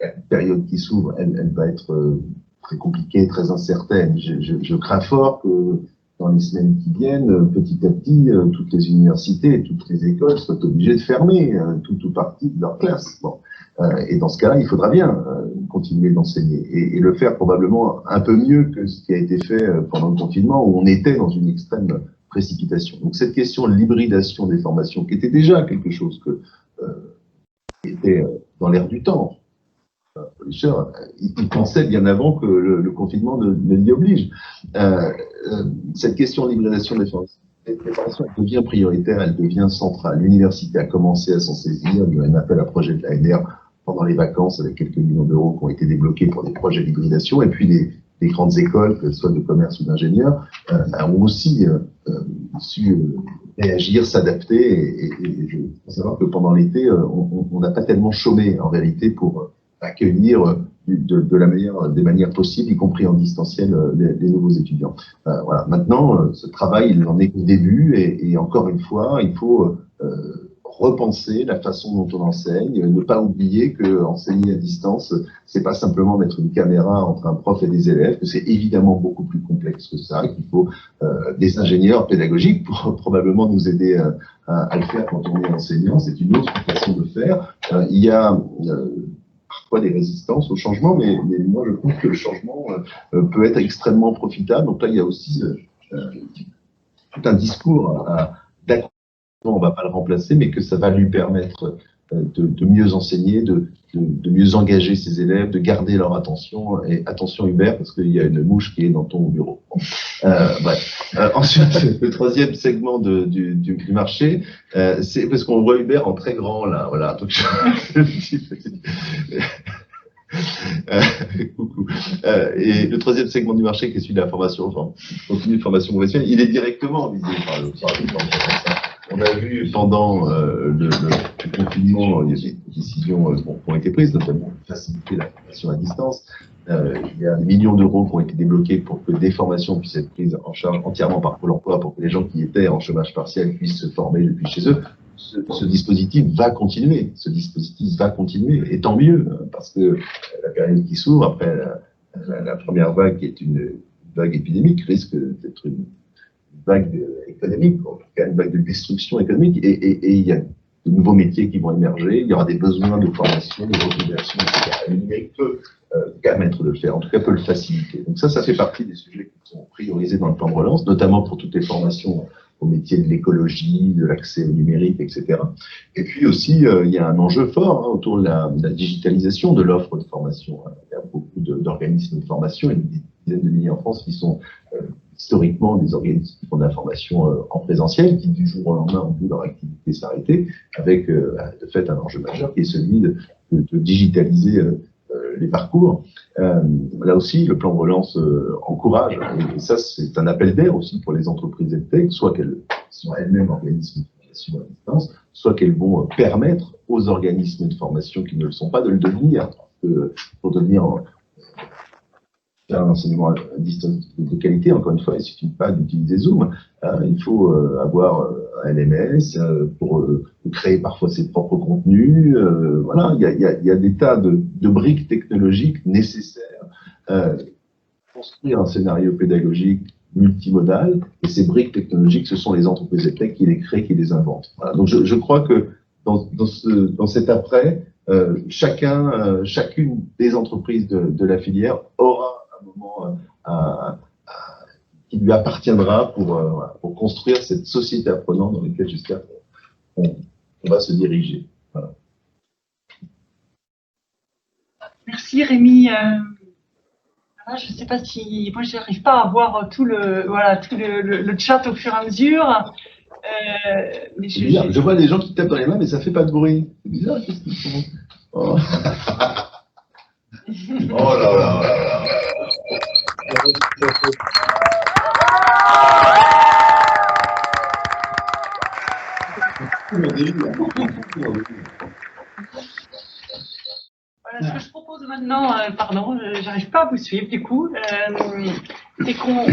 la période qui s'ouvre, elle va être très compliquée, très incertaine. Je crains fort que dans les semaines qui viennent, petit à petit, toutes les universités, toutes les écoles soient obligées de fermer tout ou partie de leur classe. Bon. Et dans ce cas-là, il faudra bien continuer d'enseigner et le faire probablement un peu mieux que ce qui a été fait pendant le confinement où on était dans une extrême précipitation. Donc cette question de l'hybridation des formations, qui était déjà quelque chose qui était dans l'air du temps. Il pensait bien avant que le confinement ne l'y oblige. Cette question de l'hybridation des formations, elle devient prioritaire, elle devient centrale. L'université a commencé à s'en saisir. Il y a un appel à projet de l'ANR pendant les vacances avec quelques millions d'euros qui ont été débloqués pour des projets d'hybridation. Et puis les grandes écoles, que ce soit de commerce ou d'ingénieurs, ont aussi su réagir, s'adapter. Et il faut savoir que pendant l'été, on n'a pas tellement chômé en réalité pour accueillir des manières possibles, y compris en distanciel, les nouveaux étudiants. Voilà. Maintenant, ce travail, il en est au début, et encore une fois, il faut repenser la façon dont on enseigne, ne pas oublier que enseigner à distance, c'est pas simplement mettre une caméra entre un prof et des élèves, que c'est évidemment beaucoup plus complexe que ça, qu'il faut des ingénieurs pédagogiques pour probablement nous aider à le faire quand on est enseignant. C'est une autre façon de faire. Il y a parfois des résistances au changement, mais moi je trouve que le changement peut être extrêmement profitable. Donc là, il y a aussi tout un discours d'accompagnement. On ne va pas le remplacer, mais que ça va lui permettre de mieux enseigner, de mieux engager ses élèves, de garder leur attention. Et attention Hubert, parce qu'il y a une mouche qui est dans ton bureau. Bref. Ensuite, le troisième segment du marché, c'est parce qu'on voit Hubert en très grand là. Voilà. Donc, coucou. Et le troisième segment du marché, qui est celui de la formation, continue de formation professionnelle, il est directement visé par le On a vu pendant le confinement, il y a des décisions qui ont été prises, notamment pour faciliter la formation à distance. Il y a des millions d'euros qui ont été débloqués pour que des formations puissent être prises en charge entièrement par Pôle emploi, pour que les gens qui étaient en chômage partiel puissent se former depuis chez eux. Ce dispositif va continuer. Ce dispositif va continuer, et tant mieux, parce que la période qui s'ouvre après la première vague, qui est une vague épidémique, risque d'être une vague économique, en tout cas une vague de destruction économique, et il y a de nouveaux métiers qui vont émerger, il y aura des besoins de formation, de reconversion, etc. Le numérique peut permettre de le faire, en tout cas peut le faciliter. Donc ça fait partie des sujets qui sont priorisés dans le plan de relance, notamment pour toutes les formations au métier de l'écologie, de l'accès au numérique, etc. Et puis aussi, il y a un enjeu fort autour de la digitalisation de l'offre de formation. Il y a beaucoup d'organismes de formation, et des dizaines de milliers en France qui sont historiquement des organismes qui font de la formation en présentiel, qui du jour au lendemain ont vu leur activité s'arrêter, avec de fait un enjeu majeur qui est celui de digitaliser les parcours. Là aussi, le plan de relance encourage, et ça c'est un appel d'air aussi pour les entreprises EdTech, soit qu'elles sont elles-mêmes organismes de formation à distance, soit qu'elles vont permettre aux organismes de formation qui ne le sont pas de le devenir. Pour devenir un enseignement à distance de qualité, encore une fois, il ne suffit pas d'utiliser Zoom. Il faut avoir un LMS pour créer parfois ses propres contenus. Voilà, il y a des tas de briques technologiques nécessaires pour construire un scénario pédagogique multimodal. Et ces briques technologiques, ce sont les entreprises EdTech qui les créent, qui les inventent. Voilà. Donc je crois que dans cet après, chacune des entreprises de la filière aura un moment qui lui appartiendra pour construire cette société apprenante dans laquelle j'espère qu'on va se diriger. Voilà. Merci Rémi. Je ne sais pas si moi je n'arrive pas à voir tout le chat au fur et à mesure. Mais je vois des gens qui tapent dans les mains, mais ça fait pas de bruit. C'est bizarre, qu'est-ce qu'ils font? Oh. Oh là là là là. Voilà, ce que je propose maintenant, pardon, j'arrive pas à vous suivre du coup, c'est qu'on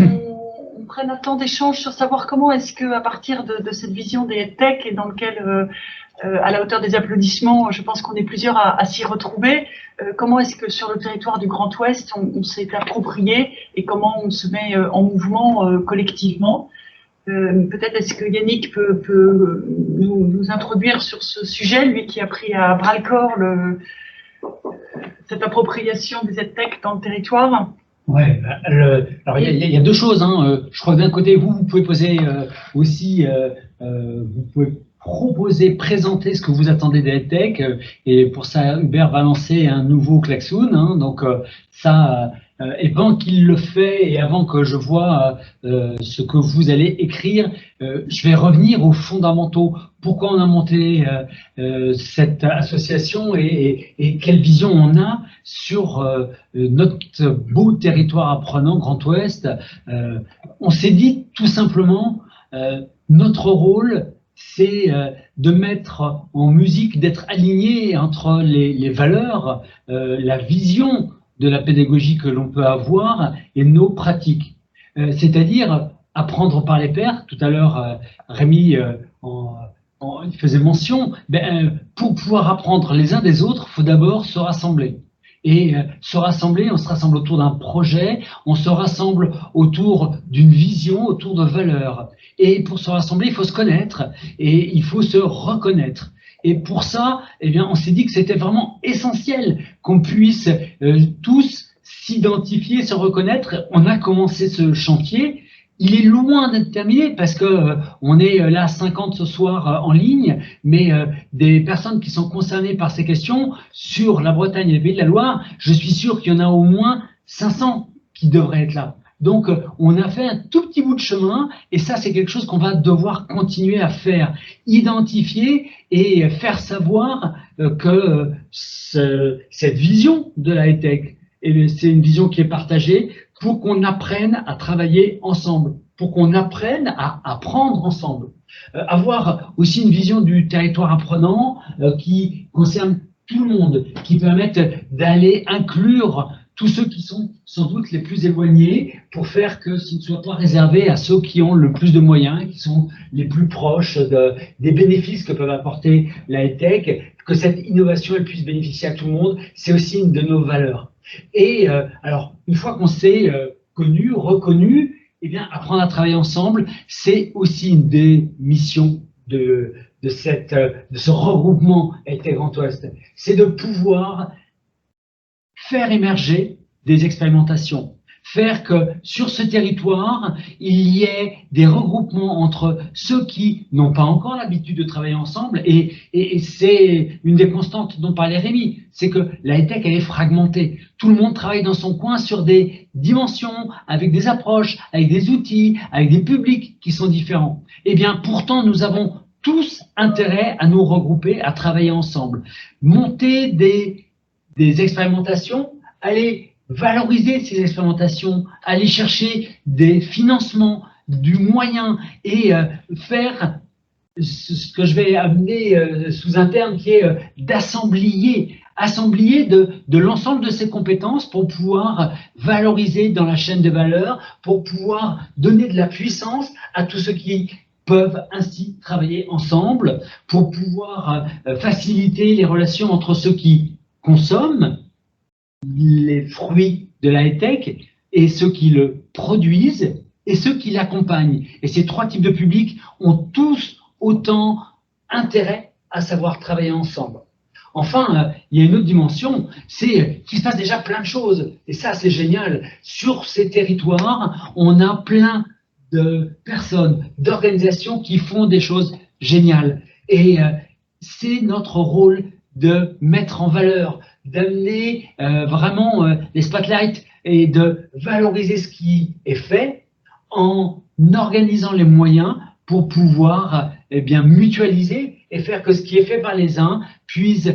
prenne un temps d'échange sur savoir comment est-ce que, à partir de cette vision des EdTech et dans lequel, à la hauteur des applaudissements, je pense qu'on est plusieurs à s'y retrouver, comment est-ce que sur le territoire du Grand Ouest, on s'est approprié et comment on se met en mouvement collectivement. Peut-être est-ce que Yannick peut nous introduire sur ce sujet, lui qui a pris à bras-le-corps cette appropriation des EdTech dans le territoire. Ouais, alors il y a deux choses. Je crois que d'un côté, vous pouvez poser aussi, vous pouvez proposer, présenter ce que vous attendez des EdTech, et pour ça, Hubert va lancer un nouveau klaxon. Donc ça, et pendant qu'il le fait, et avant que je vois ce que vous allez écrire, je vais revenir aux fondamentaux. Pourquoi on a monté cette association et quelle vision on a sur notre beau territoire apprenant Grand Ouest. On s'est dit tout simplement, notre rôle, c'est de mettre en musique, d'être aligné entre les valeurs, la vision de la pédagogie que l'on peut avoir et nos pratiques. C'est-à-dire apprendre par les pairs. Tout à l'heure, Rémi il faisait mention, pour pouvoir apprendre les uns des autres, il faut d'abord se rassembler. Et se rassembler, on se rassemble autour d'un projet, on se rassemble autour d'une vision, autour de valeurs. Et pour se rassembler, il faut se connaître et il faut se reconnaître. Et pour ça, eh bien, on s'est dit que c'était vraiment essentiel qu'on puisse tous s'identifier, se reconnaître. On a commencé ce chantier. Il est loin d'être terminé parce que on est là 50 ce soir en ligne, mais des personnes qui sont concernées par ces questions sur la Bretagne et les Pays de la Loire, je suis sûr qu'il y en a au moins 500 qui devraient être là. Donc on a fait un tout petit bout de chemin et ça c'est quelque chose qu'on va devoir continuer à faire, identifier et faire savoir que cette vision de la EdTech, c'est une vision qui est partagée, pour qu'on apprenne à travailler ensemble, pour qu'on apprenne à apprendre ensemble. Avoir aussi une vision du territoire apprenant qui concerne tout le monde, qui permette d'aller inclure tous ceux qui sont sans doute les plus éloignés pour faire que ce ne soit pas réservé à ceux qui ont le plus de moyens, qui sont les plus proches des bénéfices que peuvent apporter la tech, que cette innovation elle puisse bénéficier à tout le monde, c'est aussi une de nos valeurs. Et alors, une fois qu'on s'est connu, reconnu, eh bien, apprendre à travailler ensemble, c'est aussi une des missions de ce regroupement EdTech Grand Ouest. C'est de pouvoir faire émerger des expérimentations, faire que sur ce territoire, il y ait des regroupements entre ceux qui n'ont pas encore l'habitude de travailler ensemble, et c'est une des constantes dont parlait Rémi, c'est que la tech elle est fragmentée. Tout le monde travaille dans son coin sur des dimensions, avec des approches, avec des outils, avec des publics qui sont différents. Eh bien, pourtant, nous avons tous intérêt à nous regrouper, à travailler ensemble, monter des expérimentations, aller valoriser ces expérimentations, aller chercher des financements, du moyen et faire ce que je vais amener sous un terme qui est d'assemblier de l'ensemble de ces compétences pour pouvoir valoriser dans la chaîne de valeur, pour pouvoir donner de la puissance à tous ceux qui peuvent ainsi travailler ensemble, pour pouvoir faciliter les relations entre ceux qui consomment les fruits de la tech et ceux qui le produisent et ceux qui l'accompagnent. Et ces trois types de publics ont tous autant intérêt à savoir travailler ensemble. Enfin, il y a une autre dimension, c'est qu'il se passe déjà plein de choses. Et ça, c'est génial. Sur ces territoires, on a plein de personnes, d'organisations qui font des choses géniales. Et c'est notre rôle de mettre en valeur, d'amener vraiment les spotlights et de valoriser ce qui est fait en organisant les moyens pour pouvoir eh bien, mutualiser et faire que ce qui est fait par les uns puisse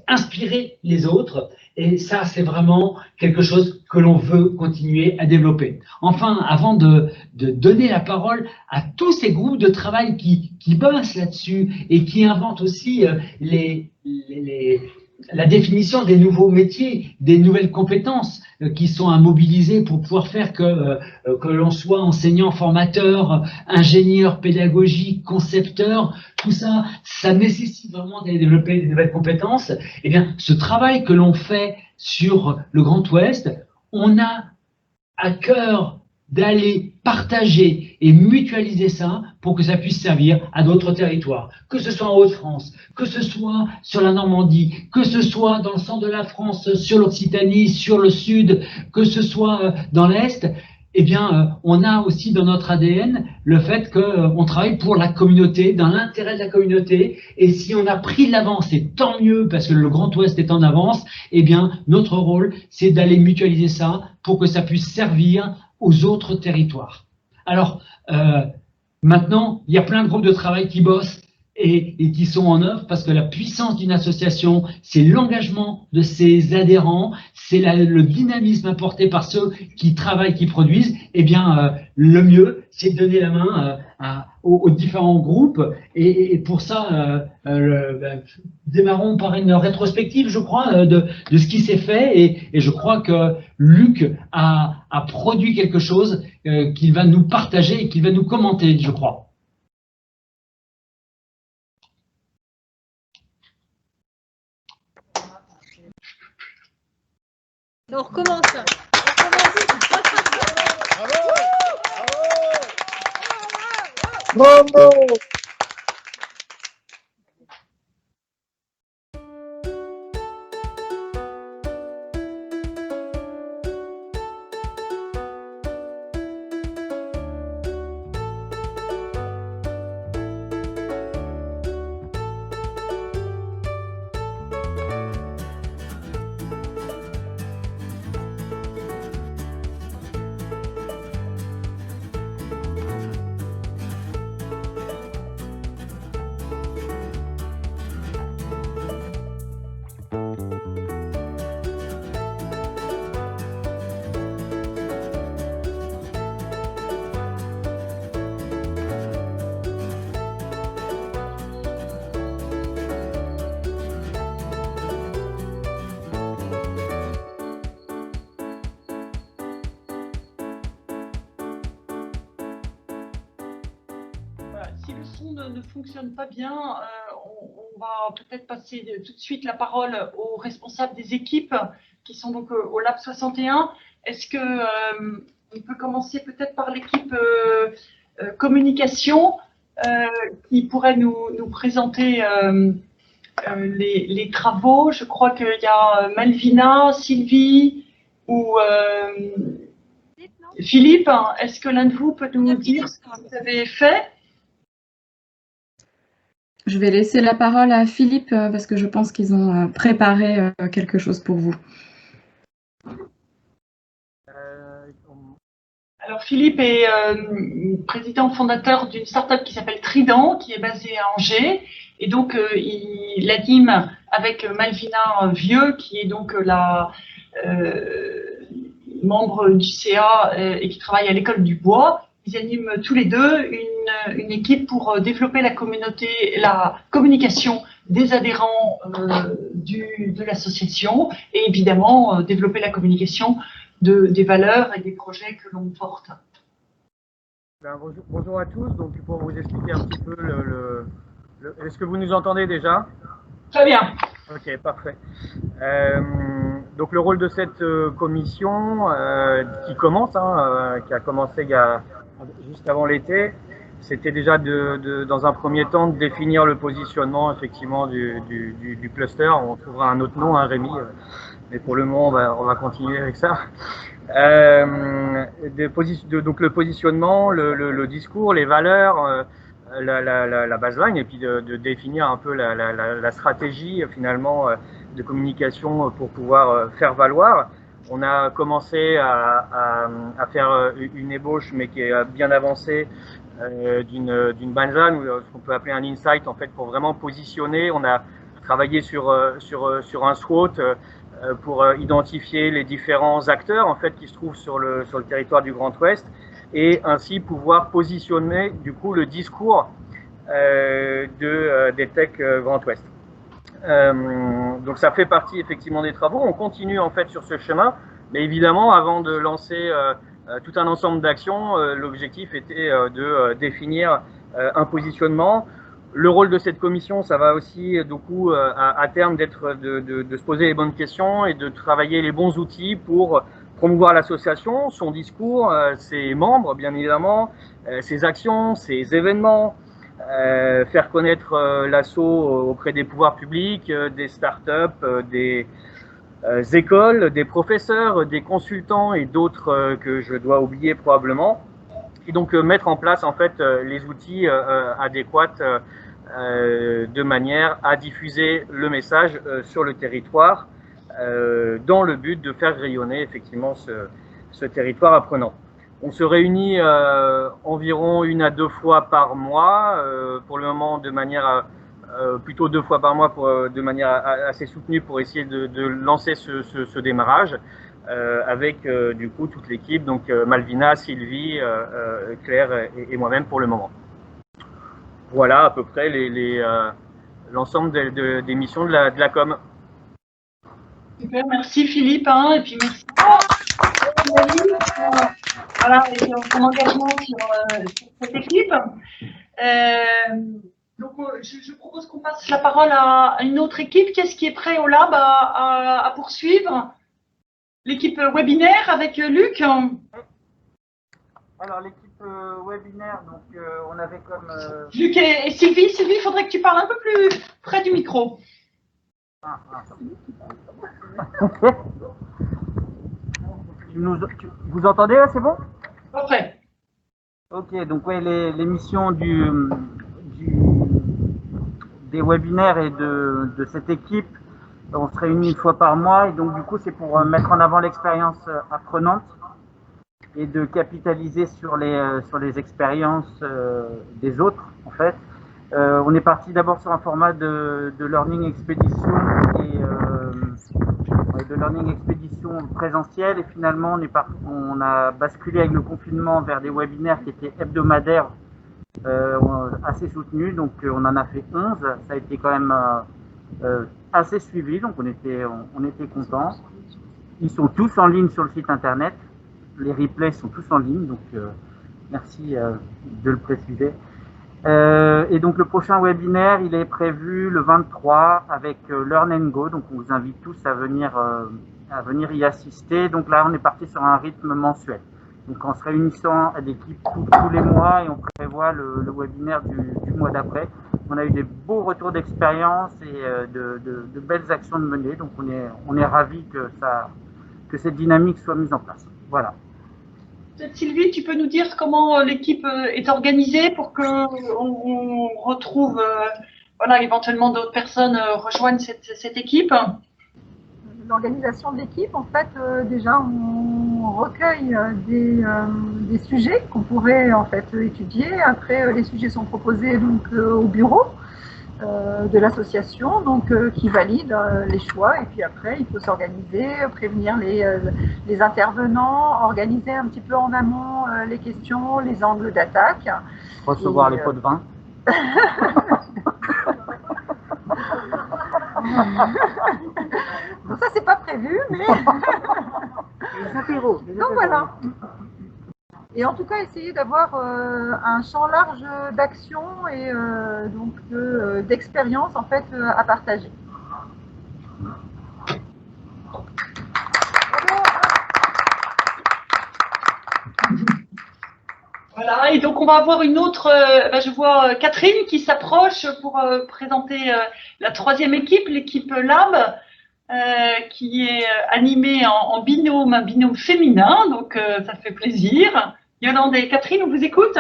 inspirer les autres. Et ça, c'est vraiment quelque chose que l'on veut continuer à développer. Enfin, avant de donner la parole à tous ces groupes de travail qui bossent là-dessus et qui inventent aussi la définition des nouveaux métiers, des nouvelles compétences qui sont à mobiliser pour pouvoir faire que l'on soit enseignant, formateur, ingénieur, pédagogique, concepteur, tout ça, ça nécessite vraiment de développer des nouvelles compétences. Eh bien, ce travail que l'on fait sur le Grand Ouest, on a à cœur d'aller partager et mutualiser ça pour que ça puisse servir à d'autres territoires, que ce soit en Haute-France, que ce soit sur la Normandie, que ce soit dans le centre de la France, sur l'Occitanie, sur le Sud, que ce soit dans l'Est. Eh bien, on a aussi dans notre ADN le fait qu'on travaille pour la communauté, dans l'intérêt de la communauté. Et si on a pris de l'avance, c'est tant mieux parce que le Grand Ouest est en avance. Eh bien, notre rôle, c'est d'aller mutualiser ça pour que ça puisse servir aux autres territoires. Alors, maintenant, il y a plein de groupes de travail qui bossent et qui sont en œuvre parce que la puissance d'une association, c'est l'engagement de ses adhérents, c'est le dynamisme apporté par ceux qui travaillent, qui produisent. Eh bien, le mieux, c'est de donner la main aux différents groupes. Et pour ça, démarrons par une rétrospective, je crois, de ce qui s'est fait. Et je crois que Luc a produit quelque chose qu'il va nous partager et qu'il va nous commenter, je crois. On recommence. Bravo! si le son ne fonctionne pas bien, on va peut-être passer tout de suite la parole aux responsables des équipes qui sont donc au Lab 61. Est-ce que on peut commencer peut-être par l'équipe communication qui pourrait nous présenter les travaux? Je crois qu'il y a Malvina, Sylvie ou Philippe. Est-ce que l'un de vous peut nous dire ce que vous avez fait? Je vais laisser la parole à Philippe parce que je pense qu'ils ont préparé quelque chose pour vous. Alors Philippe est président fondateur d'une start-up qui s'appelle Trident, qui est basée à Angers. Et donc il anime avec Malvina Vieux, qui est donc la membre du CA et qui travaille à l'école du bois. Ils animent tous les deux une équipe pour développer la communication des adhérents de l'association et évidemment développer la communication des valeurs et des projets que l'on porte. Bonjour à tous. Donc pour vous expliquer un petit peu est-ce que vous nous entendez déjà? Très bien. Ok, parfait. Donc le rôle de cette commission qui commence, qui a commencé juste avant l'été, c'était déjà dans un premier temps de définir le positionnement effectivement du cluster. On trouvera un autre nom, Rémi, mais pour le moment on va continuer avec ça. Donc le positionnement, le discours, les valeurs, la baseline, et puis de définir un peu la stratégie finalement de communication pour pouvoir faire valoir. On a commencé à faire une ébauche, mais qui est bien avancée, d'une baseline, ou ce qu'on peut appeler un insight en fait, pour vraiment positionner. On a travaillé sur un SWOT pour identifier les différents acteurs en fait qui se trouvent sur le territoire du Grand Ouest, et ainsi pouvoir positionner du coup le discours des Tech Grand Ouest. Donc ça fait partie effectivement des travaux. On continue en fait sur ce chemin, mais évidemment avant de lancer tout un ensemble d'actions, l'objectif était de définir un positionnement. Le rôle de cette commission, ça va aussi du coup à terme d'être de se poser les bonnes questions et de travailler les bons outils pour promouvoir l'association, son discours, ses membres bien évidemment, ses actions, ses événements, faire connaître l'asso auprès des pouvoirs publics, des startups, des écoles, des professeurs, des consultants et d'autres que je dois oublier probablement, et donc mettre en place en fait les outils adéquats de manière à diffuser le message sur le territoire dans le but de faire rayonner effectivement ce territoire apprenant. On se réunit environ 1 à 2 fois par mois, pour le moment de manière plutôt 2 fois par mois de manière assez soutenue pour essayer de lancer ce démarrage avec du coup toute l'équipe, donc Malvina, Sylvie, Claire et moi-même pour le moment. Voilà à peu près l'ensemble des missions de la com. Super, merci Philippe, et puis merci voilà, et ton engagement sur cette équipe. Donc je propose qu'on passe la parole à une autre équipe. Qu'est-ce qui est prêt au lab à poursuivre? L'équipe webinaire avec Luc. Alors l'équipe webinaire, donc on avait comme… Luc et Sylvie. Sylvie, il faudrait que tu parles un peu plus près du micro. Vous entendez là, c'est bon? Parfait. Ok, donc ouais, les missions des webinaires et de cette équipe, on se réunit 1 fois par mois, et donc du coup c'est pour mettre en avant l'expérience apprenante et de capitaliser sur les expériences des autres en fait. On est parti d'abord sur un format de learning expédition de learning expédition présentielle, et finalement on a basculé avec le confinement vers des webinaires qui étaient hebdomadaires, assez soutenus. Donc on en a fait 11. Ça a été quand même assez suivi, donc on était contents. Ils sont tous en ligne sur le site internet. Les replays sont tous en ligne, donc merci de le préciser. Et donc le prochain webinaire, il est prévu le 23 avec Learn & Go. Donc on vous invite tous à venir y assister. Donc là, on est parti sur un rythme mensuel. Donc en se réunissant à l'équipe tous les mois et on prévoit le webinaire du mois d'après. On a eu des beaux retours d'expérience et de belles actions de mener. Donc on est ravis que cette dynamique soit mise en place. Voilà. Peut-être Sylvie, tu peux nous dire comment l'équipe est organisée pour qu'on retrouve, voilà, éventuellement d'autres personnes rejoignent cette équipe. L'organisation de l'équipe, en fait, déjà, on recueille des sujets qu'on pourrait en fait étudier. Après, les sujets sont proposés donc au bureau de l'association, donc qui valide les choix. Et puis après, il faut s'organiser, prévenir les intervenants, organiser un petit peu en amont les questions, les angles d'attaque. Recevoir les pots de vin. Bon, ça, c'est pas prévu, mais... Les apéros. Donc voilà. Et en tout cas, essayer d'avoir un champ large d'action et donc d'expérience en fait à partager. Voilà, et donc on va avoir une autre, je vois Catherine qui s'approche pour présenter la troisième équipe, l'équipe Lab, qui est animée en binôme, un binôme féminin, donc ça fait plaisir. Yolande et Catherine, on vous écoute?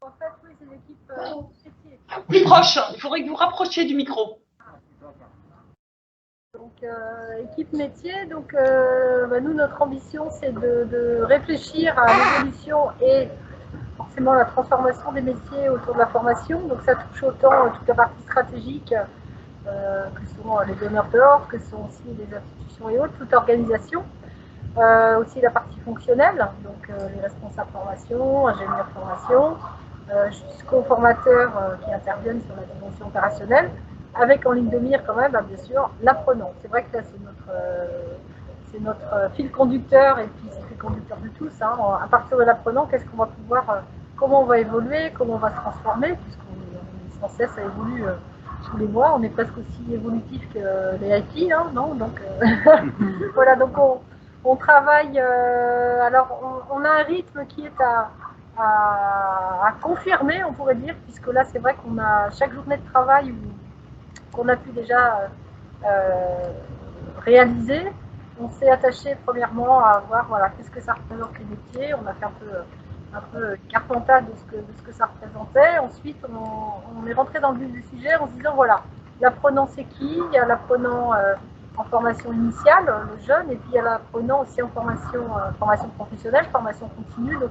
En fait, oui, c'est l'équipe métier. Plus proche, il faudrait que vous rapprochiez du micro. Donc, équipe métier, donc nous, notre ambition, c'est de réfléchir à l'évolution et forcément la transformation des métiers autour de la formation. Donc, ça touche autant toute la partie stratégique que sont les donneurs d'ordre, que sont aussi les institutions et autres, toute organisation. Aussi la partie fonctionnelle, donc les responsables formation, ingénieurs formation, jusqu'aux formateurs qui interviennent sur la dimension opérationnelle, avec en ligne de mire quand même, bien sûr, l'apprenant. C'est vrai que là, c'est notre fil conducteur et puis c'est le fil conducteur de tous. Hein. À partir de l'apprenant, qu'est-ce qu'on va pouvoir, comment on va évoluer, comment on va se transformer, puisqu'on est sans cesse, ça évolue tous les mois. On est presque aussi évolutif que les IT, hein, non? Donc voilà, donc on travaille, alors on a un rythme qui est à confirmer, on pourrait dire, puisque là c'est vrai qu'on a chaque journée de travail qu'on a pu déjà réaliser. On s'est attaché premièrement à voir voilà, qu'est-ce que ça représente les métiers, on a fait un peu carte mentale de ce que ça représentait. Ensuite on est rentré dans le vif du sujet en se disant voilà, l'apprenant c'est qui? Il y a l'apprenant en formation initiale, le jeune, et puis il y a l'apprenant aussi en formation professionnelle, formation continue. Donc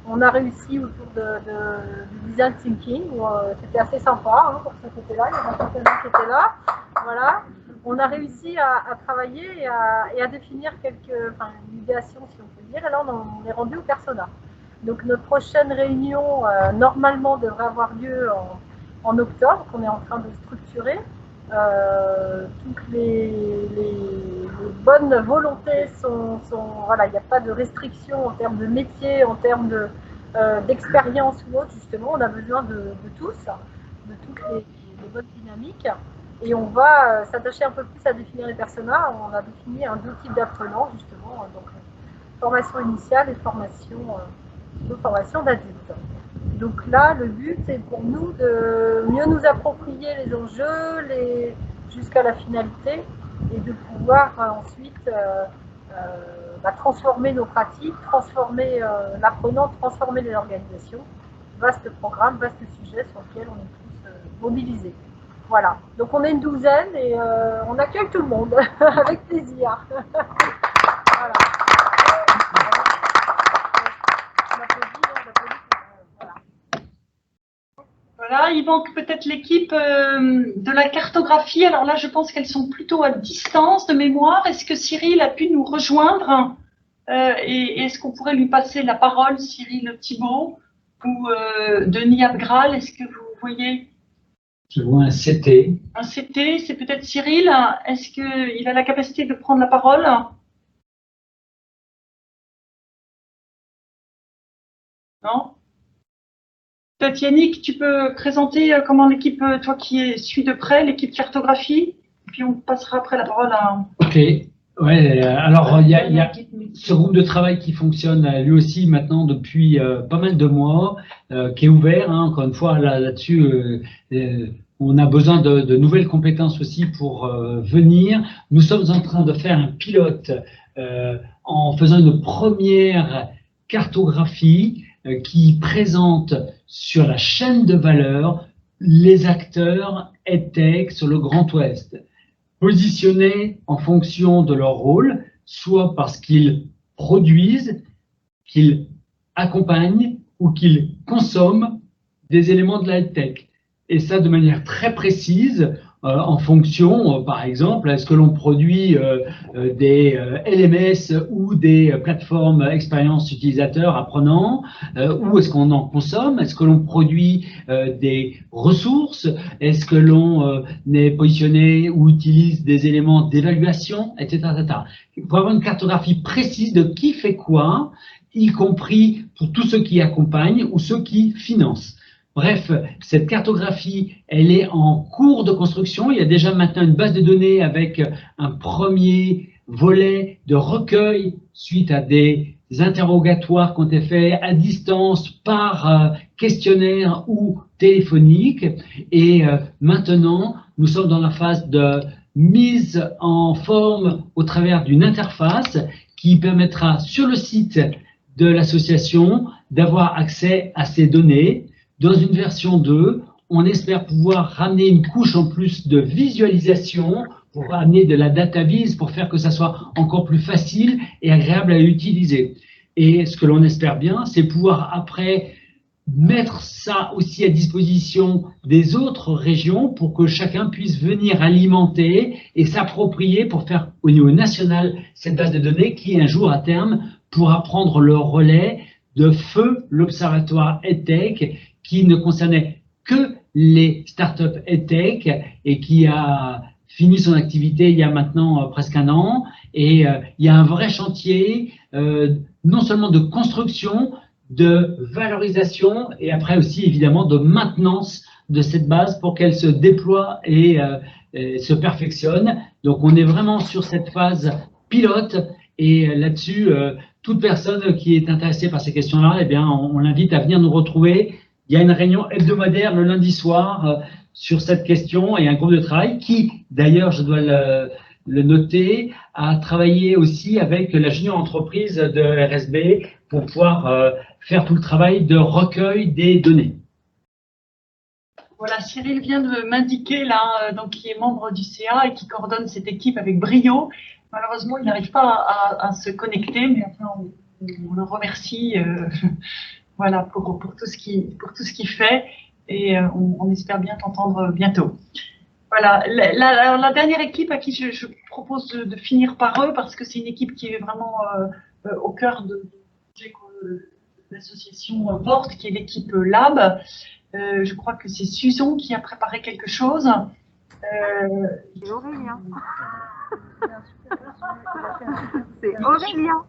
on a réussi autour du design thinking, où c'était assez sympa hein, pour ce côté-là, il y avait quelques-uns qui étaient là. Voilà. On a réussi à travailler et à définir une idéation, si on peut dire, et là on est rendu au persona. Donc notre prochaine réunion, normalement, devrait avoir lieu en octobre, qu'on est en train de structurer. Toutes les bonnes volontés sont voilà, il n'y a pas de restriction en termes de métier, en termes d'expérience ou autre, justement, on a besoin de tous, de toutes les bonnes dynamiques, et on va s'attacher un peu plus à définir les personas. On a défini deux types d'apprenants, justement, donc formation initiale et formation d'adultes. Donc là, le but est pour nous de mieux nous approprier les enjeux jusqu'à la finalité et de pouvoir ensuite transformer nos pratiques, transformer l'apprenant, transformer les organisations. Vaste programme, vaste sujet sur lequel on est tous mobilisés. Voilà, donc on est une douzaine et on accueille tout le monde avec plaisir. Voilà. Voilà, il manque peut-être l'équipe de la cartographie. Alors là, je pense qu'elles sont plutôt à distance de mémoire. Est-ce que Cyril a pu nous rejoindre et est-ce qu'on pourrait lui passer la parole, Cyril Thibault ou Denis Abgral? Est-ce que vous voyez? Je vois un CT. Un CT, c'est peut-être Cyril. Est-ce qu'il a la capacité de prendre la parole? Non? Peut-être Yannick, tu peux présenter comment l'équipe, toi qui suis de près, l'équipe cartographie, et puis on passera après la parole à... Ok, ouais, alors il y a ce groupe de travail qui fonctionne lui aussi maintenant depuis pas mal de mois, qui est ouvert, hein, encore une fois, là-dessus, on a besoin de nouvelles compétences aussi pour venir. Nous sommes en train de faire un pilote en faisant une première cartographie qui présente sur la chaîne de valeur les acteurs EdTech sur le Grand Ouest, positionnés en fonction de leur rôle, soit parce qu'ils produisent, qu'ils accompagnent ou qu'ils consomment des éléments de la EdTech. Et ça de manière très précise, en fonction, par exemple, est-ce que l'on produit des LMS ou des plateformes expérience utilisateur apprenant, ou est-ce qu'on en consomme, est-ce que l'on produit des ressources, est-ce que l'on est positionné ou utilise des éléments d'évaluation, etc., etc. Il faut avoir une cartographie précise de qui fait quoi, y compris pour tous ceux qui accompagnent ou ceux qui financent. Bref, cette cartographie, elle est en cours de construction. Il y a déjà maintenant une base de données avec un premier volet de recueil suite à des interrogatoires qui ont été faits à distance par questionnaire ou téléphonique. Et maintenant, nous sommes dans la phase de mise en forme au travers d'une interface qui permettra sur le site de l'association d'avoir accès à ces données. Dans une version 2, on espère pouvoir ramener une couche en plus de visualisation pour amener de la data vise pour faire que ça soit encore plus facile et agréable à utiliser. Et ce que l'on espère bien, c'est pouvoir après mettre ça aussi à disposition des autres régions pour que chacun puisse venir alimenter et s'approprier pour faire au niveau national cette base de données qui un jour à terme pourra prendre le relais de feu l'Observatoire EdTech qui ne concernait que les startups EdTech et qui a fini son activité il y a maintenant presque un an. Et il y a un vrai chantier, non seulement de construction, de valorisation et après aussi évidemment de maintenance de cette base pour qu'elle se déploie et se perfectionne. Donc on est vraiment sur cette phase pilote et là-dessus, toute personne qui est intéressée par ces questions-là, eh bien, on l'invite à venir nous retrouver. Il y a une réunion hebdomadaire le lundi soir sur cette question et un groupe de travail qui, d'ailleurs, je dois le noter, a travaillé aussi avec la junior entreprise de RSB pour pouvoir faire tout le travail de recueil des données. Voilà, Cyril vient de m'indiquer là, donc qui est membre du CA et qui coordonne cette équipe avec brio. Malheureusement, il n'arrive pas à se connecter, mais enfin, on le remercie. Voilà, pour tout ce qu'il fait et on espère bien t'entendre bientôt. Voilà, la dernière équipe à qui je propose de finir par eux parce que c'est une équipe qui est vraiment au cœur de l'association porte, qui est l'équipe Lab. Je crois que c'est Susan qui a préparé quelque chose. C'est Aurélien. C'est Aurélien.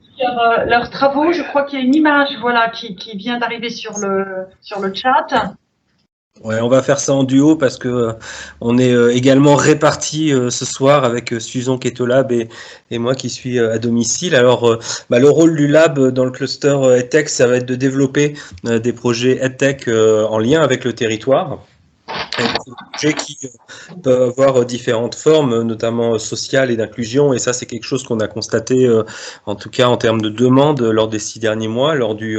Leurs travaux, je crois qu'il y a une image voilà, qui vient d'arriver sur le chat. Ouais, on va faire ça en duo parce que on est également répartis ce soir avec Susan qui est au lab et moi qui suis à domicile. Alors, le rôle du lab dans le cluster EdTech, ça va être de développer des projets EdTech en lien avec le territoire. Des projets qui peuvent avoir différentes formes, notamment sociales et d'inclusion, et ça c'est quelque chose qu'on a constaté, en tout cas en termes de demande lors des 6 derniers mois, lors du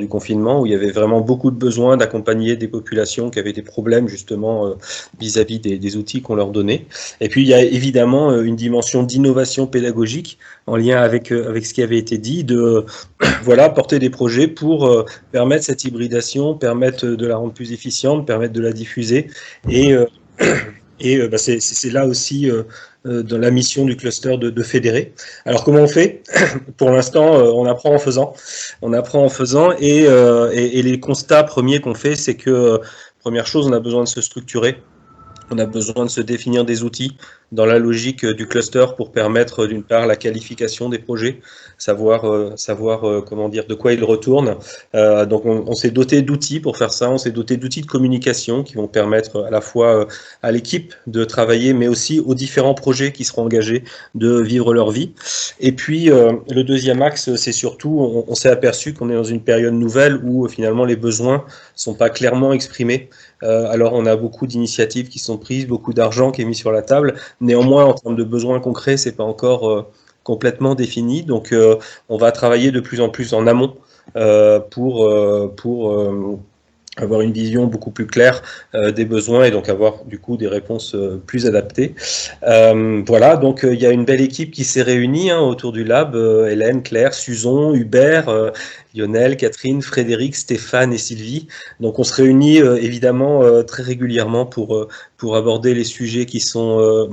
confinement, où il y avait vraiment beaucoup de besoins d'accompagner des populations qui avaient des problèmes justement vis-à-vis des outils qu'on leur donnait. Et puis il y a évidemment une dimension d'innovation pédagogique en lien avec ce qui avait été dit, de voilà, porter des projets pour permettre cette hybridation, permettre de la rendre plus efficiente, permettre de la diffuser. Et c'est là aussi dans la mission du cluster de fédérer. Alors comment on fait? Pour l'instant, on apprend en faisant. On apprend en faisant et les constats premiers qu'on fait, c'est que première chose, on a besoin de se structurer. On a besoin de se définir des outils, dans la logique du cluster pour permettre d'une part la qualification des projets, savoir comment dire, de quoi ils retournent. Donc on s'est doté d'outils pour faire ça, on s'est doté d'outils de communication qui vont permettre à la fois à l'équipe de travailler, mais aussi aux différents projets qui seront engagés de vivre leur vie. Et puis le deuxième axe, c'est surtout, on s'est aperçu qu'on est dans une période nouvelle où finalement les besoins sont pas clairement exprimés. Alors on a beaucoup d'initiatives qui sont prises, beaucoup d'argent qui est mis sur la table. Néanmoins, en termes de besoins concrets, c'est pas encore complètement défini. Donc on va travailler de plus en plus en amont pour avoir une vision beaucoup plus claire des besoins et donc avoir du coup des réponses plus adaptées. Voilà, donc il y a une belle équipe qui s'est réunie autour du lab, Hélène, Claire, Suzon, Hubert, Lionel, Catherine, Frédéric, Stéphane et Sylvie. Donc on se réunit évidemment très régulièrement pour aborder les sujets qui sont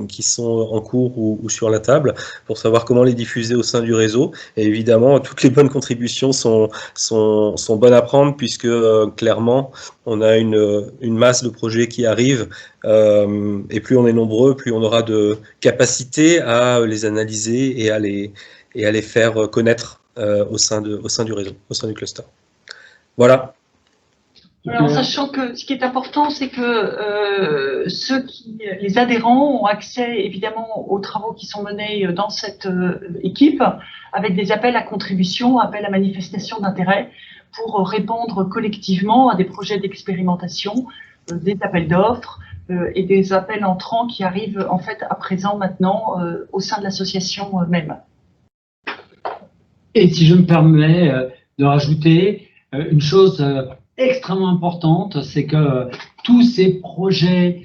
en cours ou sur la table, pour savoir comment les diffuser au sein du réseau. Et évidemment, toutes les bonnes contributions sont bonnes à prendre, puisque clairement, on a une masse de projets qui arrivent, et plus on est nombreux, plus on aura de capacité à les analyser et à les faire connaître au sein du réseau, au sein du cluster. Voilà. Alors, sachant que ce qui est important, c'est que les adhérents ont accès évidemment aux travaux qui sont menés dans cette équipe, avec des appels à contribution, appels à manifestation d'intérêt, pour répondre collectivement à des projets d'expérimentation, des appels d'offres et des appels entrants qui arrivent en fait à présent maintenant au sein de l'association même. Et si je me permets de rajouter une chose extrêmement importante, c'est que tous ces projets,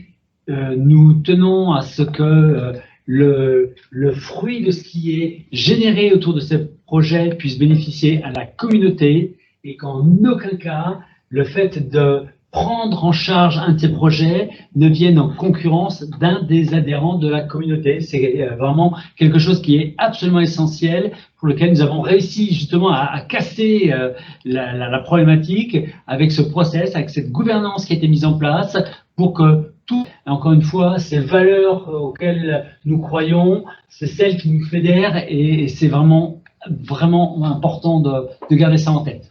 nous tenons à ce que le fruit de ce qui est généré autour de ces projets puisse bénéficier à la communauté, et qu'en aucun cas, le fait de prendre en charge un de ces projets ne vienne en concurrence d'un des adhérents de la communauté. C'est vraiment quelque chose qui est absolument essentiel, pour lequel nous avons réussi justement à casser la problématique avec ce process, avec cette gouvernance qui a été mise en place, pour que tout, encore une fois, ces valeurs auxquelles nous croyons, c'est celles qui nous fédèrent, et c'est vraiment important de garder ça en tête.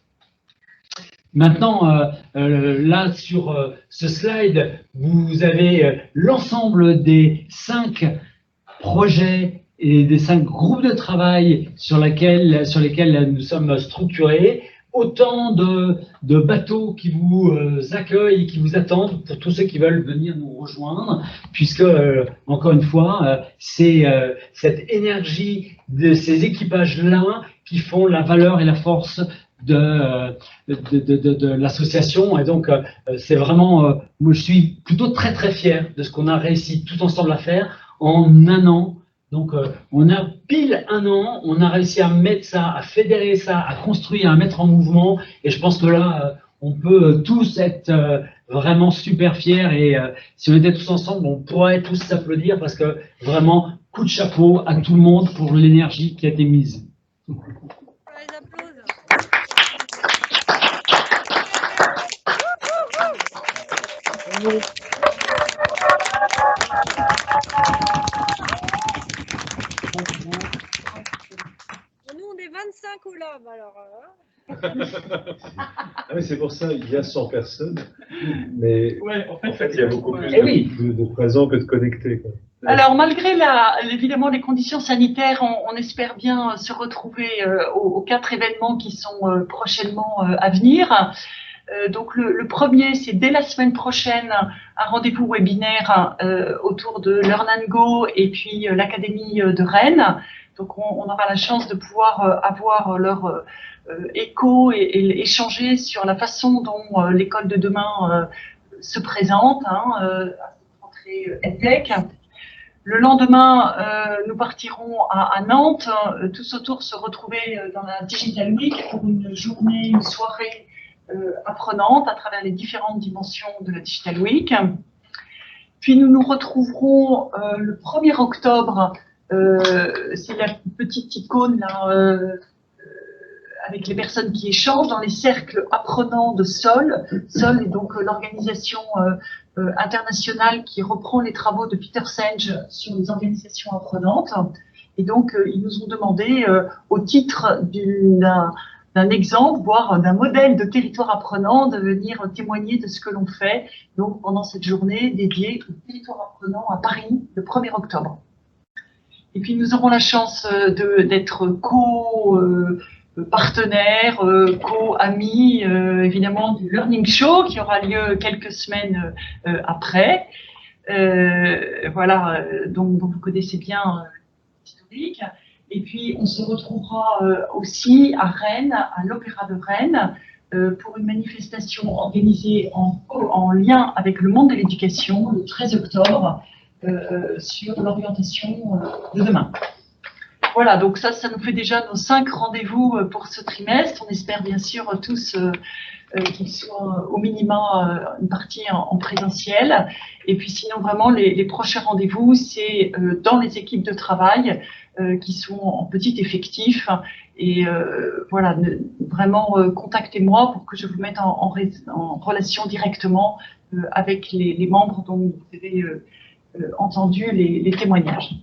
Maintenant, là, sur ce slide, vous avez l'ensemble des 5 projets et des 5 groupes de travail sur lesquels nous sommes structurés. Autant de bateaux qui vous accueillent, qui vous attendent pour tous ceux qui veulent venir nous rejoindre, puisque, encore une fois, c'est cette énergie de ces équipages-là qui font la valeur et la force de l'association. Et donc c'est vraiment, moi je suis plutôt très très fier de ce qu'on a réussi tout ensemble à faire en un an. Donc on a pile un an, on a réussi à mettre ça, à fédérer ça, à construire, à mettre en mouvement, et je pense que là on peut tous être vraiment super fiers, et si on était tous ensemble, on pourrait tous s'applaudir, parce que vraiment coup de chapeau à tout le monde pour l'énergie qui a été mise. Nous, on est 25 au lab, alors. Ah oui, c'est pour ça, il y a 100 personnes, mais ouais, en fait, il y a beaucoup plus de présents que de connectés, quoi. Alors, malgré évidemment les conditions sanitaires, on espère bien se retrouver aux 4 événements qui sont prochainement à venir. Donc le premier, c'est dès la semaine prochaine, un rendez-vous webinaire autour de Learn and Go et puis l'Académie de Rennes. Donc on aura la chance de pouvoir avoir leur écho et échanger sur la façon dont l'école de demain se présente à cette rentrée EdTech. Le lendemain, nous partirons à Nantes, tous autour se retrouver dans la Digital Week pour une journée, une soirée apprenante à travers les différentes dimensions de la Digital Week. Puis nous nous retrouverons le 1er octobre, c'est la petite icône là, avec les personnes qui échangent dans les cercles apprenants de SOL. SOL est donc l'organisation international qui reprend les travaux de Peter Senge sur les organisations apprenantes. Et donc, ils nous ont demandé, au titre d'un exemple, voire d'un modèle de territoire apprenant, de venir témoigner de ce que l'on fait donc pendant cette journée dédiée au territoire apprenant à Paris le 1er octobre. Et puis nous aurons la chance d'être co-partenaires, co-amis évidemment du Learning Show qui aura lieu quelques semaines après. Voilà, donc vous connaissez bien l'historique. Et puis, on se retrouvera aussi à Rennes, à l'Opéra de Rennes, pour une manifestation organisée en lien avec le monde de l'éducation le 13 octobre sur l'orientation de demain. Voilà, donc ça nous fait déjà nos 5 rendez-vous pour ce trimestre. On espère bien sûr tous qu'il soit au minima une partie en présentiel. Et puis sinon, vraiment, les prochains rendez-vous, c'est dans les équipes de travail qui sont en petit effectif. Et voilà, vraiment, contactez-moi pour que je vous mette en relation directement avec les membres dont vous avez entendu les témoignages.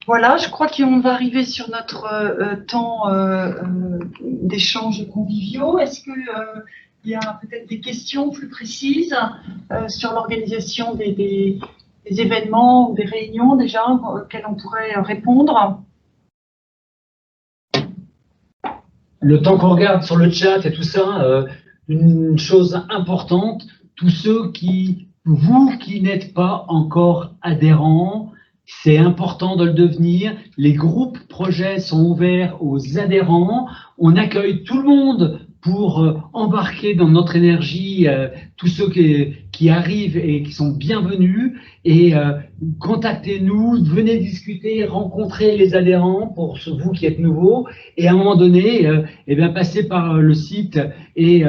Voilà, je crois qu'on va arriver sur notre temps d'échanges conviviaux. Est-ce qu'il y a peut-être des questions plus précises sur l'organisation des événements ou des réunions déjà auxquelles on pourrait répondre? Le temps qu'on regarde sur le chat et tout ça, une chose importante, tous ceux vous qui n'êtes pas encore adhérents, c'est important de le devenir. Les groupes projets sont ouverts aux adhérents. On accueille tout le monde pour embarquer dans notre énergie tous ceux qui arrivent et qui sont bienvenus. Et contactez-nous, venez discuter, rencontrer les adhérents pour vous qui êtes nouveaux. Et à un moment donné, eh bien, passez par le site et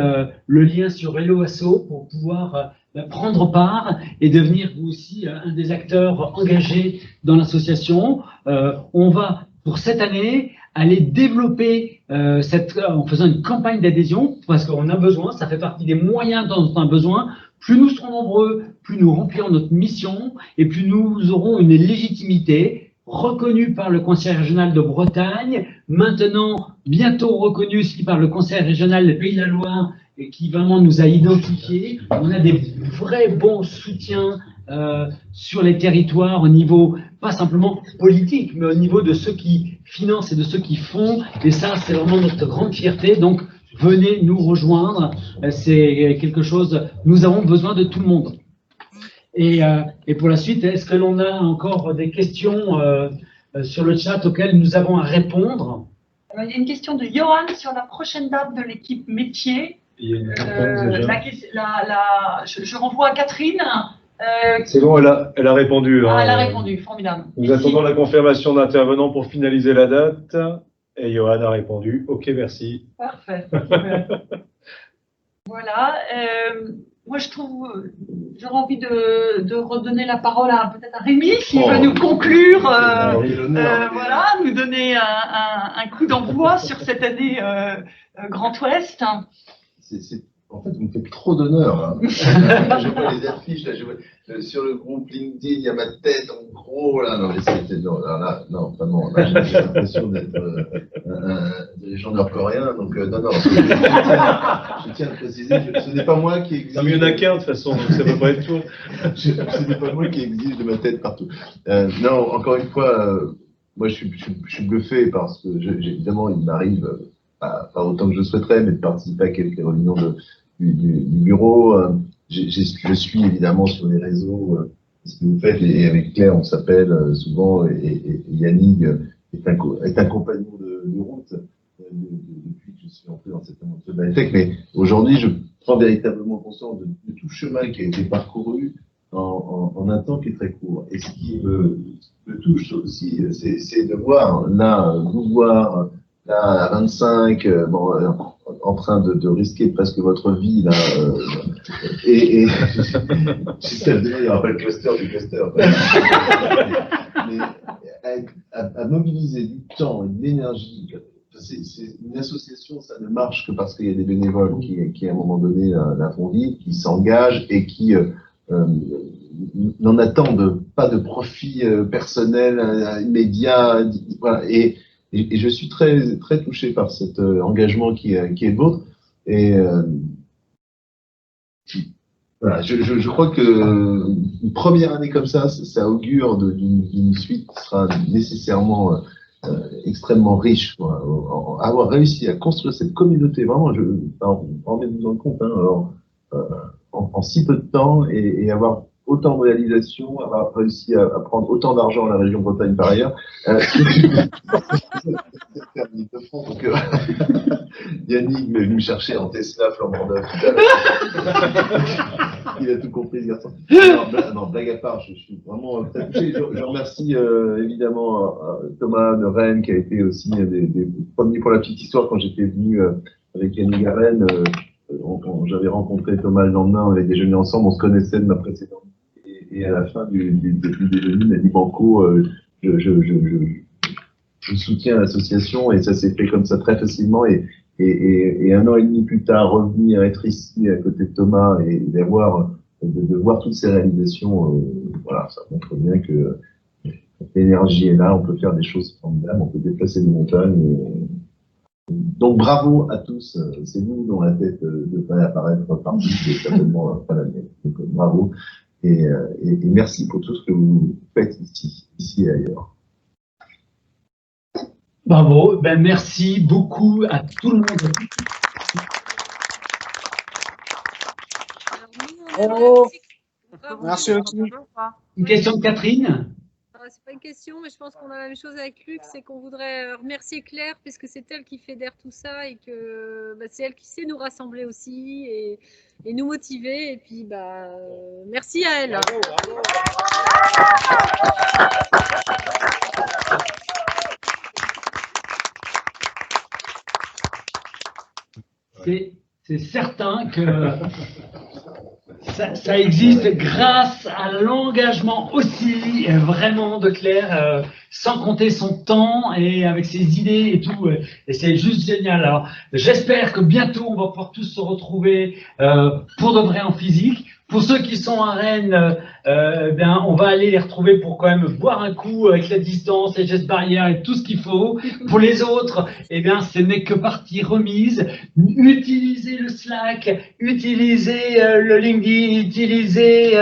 le lien sur Hello Asso pour pouvoir prendre part et devenir vous aussi un des acteurs engagés dans l'association. On va, pour cette année, aller développer en faisant une campagne d'adhésion, parce qu'on a besoin, ça fait partie des moyens dont on a besoin. Plus nous serons nombreux, plus nous remplirons notre mission et plus nous aurons une légitimité reconnue par le Conseil régional de Bretagne, maintenant bientôt reconnue aussi par le Conseil régional des Pays de la Loire, et qui vraiment nous a identifiés. On a des vrais bons soutiens sur les territoires au niveau, pas simplement politique, mais au niveau de ceux qui financent et de ceux qui font. Et ça, c'est vraiment notre grande fierté. Donc, venez nous rejoindre. C'est quelque chose, nous avons besoin de tout le monde. Et pour la suite, est-ce que l'on a encore des questions sur le chat auxquelles nous avons à répondre? Il y a une question de Johan sur la prochaine date de l'équipe métier. Il y a une réponse déjà. Je renvoie à Catherine. C'est bon, elle a répondu. Ah, hein. elle a répondu, formidable. Nous attendons la confirmation d'intervenants pour finaliser la date. Et Johan a répondu, ok, merci. Parfait. Voilà. Moi, j'aurais envie de redonner la parole peut-être à Rémi, qui veut nous conclure, voilà, nous donner un coup d'envoi sur cette année Grand Ouest. En fait, vous me faites trop d'honneur, là. Je vois les affiches, là, sur le groupe LinkedIn, il y a ma tête en gros, là. Non, mais non, vraiment, là, j'ai l'impression d'être dirigeant nord-coréen, donc non, je tiens à préciser, ce n'est pas moi qui exige... Il y en a qu'un, de toute façon, donc ça peut pas être tout. Ce n'est pas moi qui exige de ma tête partout. Non, encore une fois, moi, je suis bluffé parce que, évidemment, il m'arrive... pas autant que je souhaiterais, mais de participer à quelques réunions du bureau. Je suis évidemment sur les réseaux ce que vous faites, et avec Claire, on s'appelle souvent, et Yannick est un compagnon de route depuis que je suis entré dans cette aventure de la tech. Mais aujourd'hui, je prends véritablement conscience de tout chemin qui a été parcouru en un temps qui est très court. Et ce qui me touche aussi, c'est de voir, là, vous voir, là, à 25, en train de risquer presque votre vie, là, et j'espère qu'il n'y aura pas le cluster du cluster. Mais à mobiliser du temps et de l'énergie c'est une association, ça ne marche que parce qu'il y a des bénévoles qui à un moment donné la font vivre, qui s'engagent et qui n'en attendent pas de profit personnel immédiat. Voilà. Et je suis très très touché par cet engagement qui est le vôtre. Et voilà, je crois que une première année comme ça augure d'une suite qui sera nécessairement extrêmement riche, quoi. Avoir réussi à construire cette communauté, vraiment, rendez-vous compte, hein, alors, en si peu de temps et avoir autant de réalisations, avoir réussi à prendre autant d'argent à la région Bretagne par ailleurs. Donc, Yannick est venu me chercher en Tesla flambant neuf. Il a tout compris, ce garçon. Non, blague à part, je suis vraiment très touché. Je remercie évidemment Thomas de Rennes, qui a été aussi des premiers pour la petite histoire quand j'étais venu avec Yannick à Rennes. J'avais rencontré Thomas le lendemain, on avait déjeuné ensemble, on se connaissait de ma précédente. Et à la fin du déjeuner, il m'a dit Banco, je soutiens l'association, et ça s'est fait comme ça très facilement. Et 1 an et demi plus tard, revenir être ici à côté de Thomas et de voir toutes ces réalisations, voilà, ça montre bien que l'énergie est là, on peut faire des choses formidables, on peut déplacer des montagnes. Donc bravo à tous, c'est vous dont la tête devrait apparaître partout, c'est certainement pas la mienne. Donc bravo et merci pour tout ce que vous faites ici et ailleurs. Bravo, ben merci beaucoup à tout le monde. Bravo. Merci aussi. Une question de Catherine? C'est pas une question, mais je pense qu'on a la même chose avec Luc, c'est qu'on voudrait remercier Claire, puisque c'est elle qui fédère tout ça et que c'est elle qui sait nous rassembler aussi et nous motiver. Et puis, merci à elle. Bravo, bravo. C'est certain que ça existe grâce à l'engagement aussi vraiment de Claire, sans compter son temps et avec ses idées et tout. Et c'est juste génial. Alors, j'espère que bientôt on va pouvoir tous se retrouver pour de vrai en physique. Pour ceux qui sont à Rennes, on va aller les retrouver pour quand même boire un coup avec la distance, les gestes barrières et tout ce qu'il faut. Pour les autres, ce n'est que partie remise. Utilisez le Slack, utilisez le LinkedIn, utilisez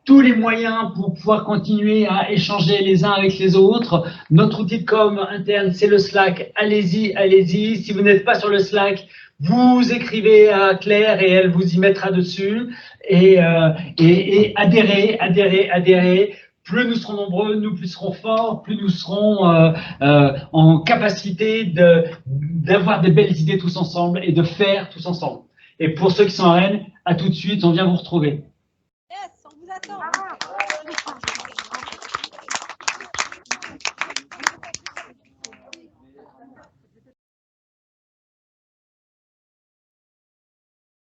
tous les moyens pour pouvoir continuer à échanger les uns avec les autres. Notre outil de com interne, c'est le Slack. Allez-y, allez-y. Si vous n'êtes pas sur le Slack, vous écrivez à Claire et elle vous y mettra dessus. Et adhérez, adhérez, adhérez. Plus nous serons nombreux, plus serons forts, plus nous serons en capacité d'avoir des belles idées tous ensemble et de faire tous ensemble. Et pour ceux qui sont à Rennes, à tout de suite, on vient vous retrouver. Yes, on vous attend.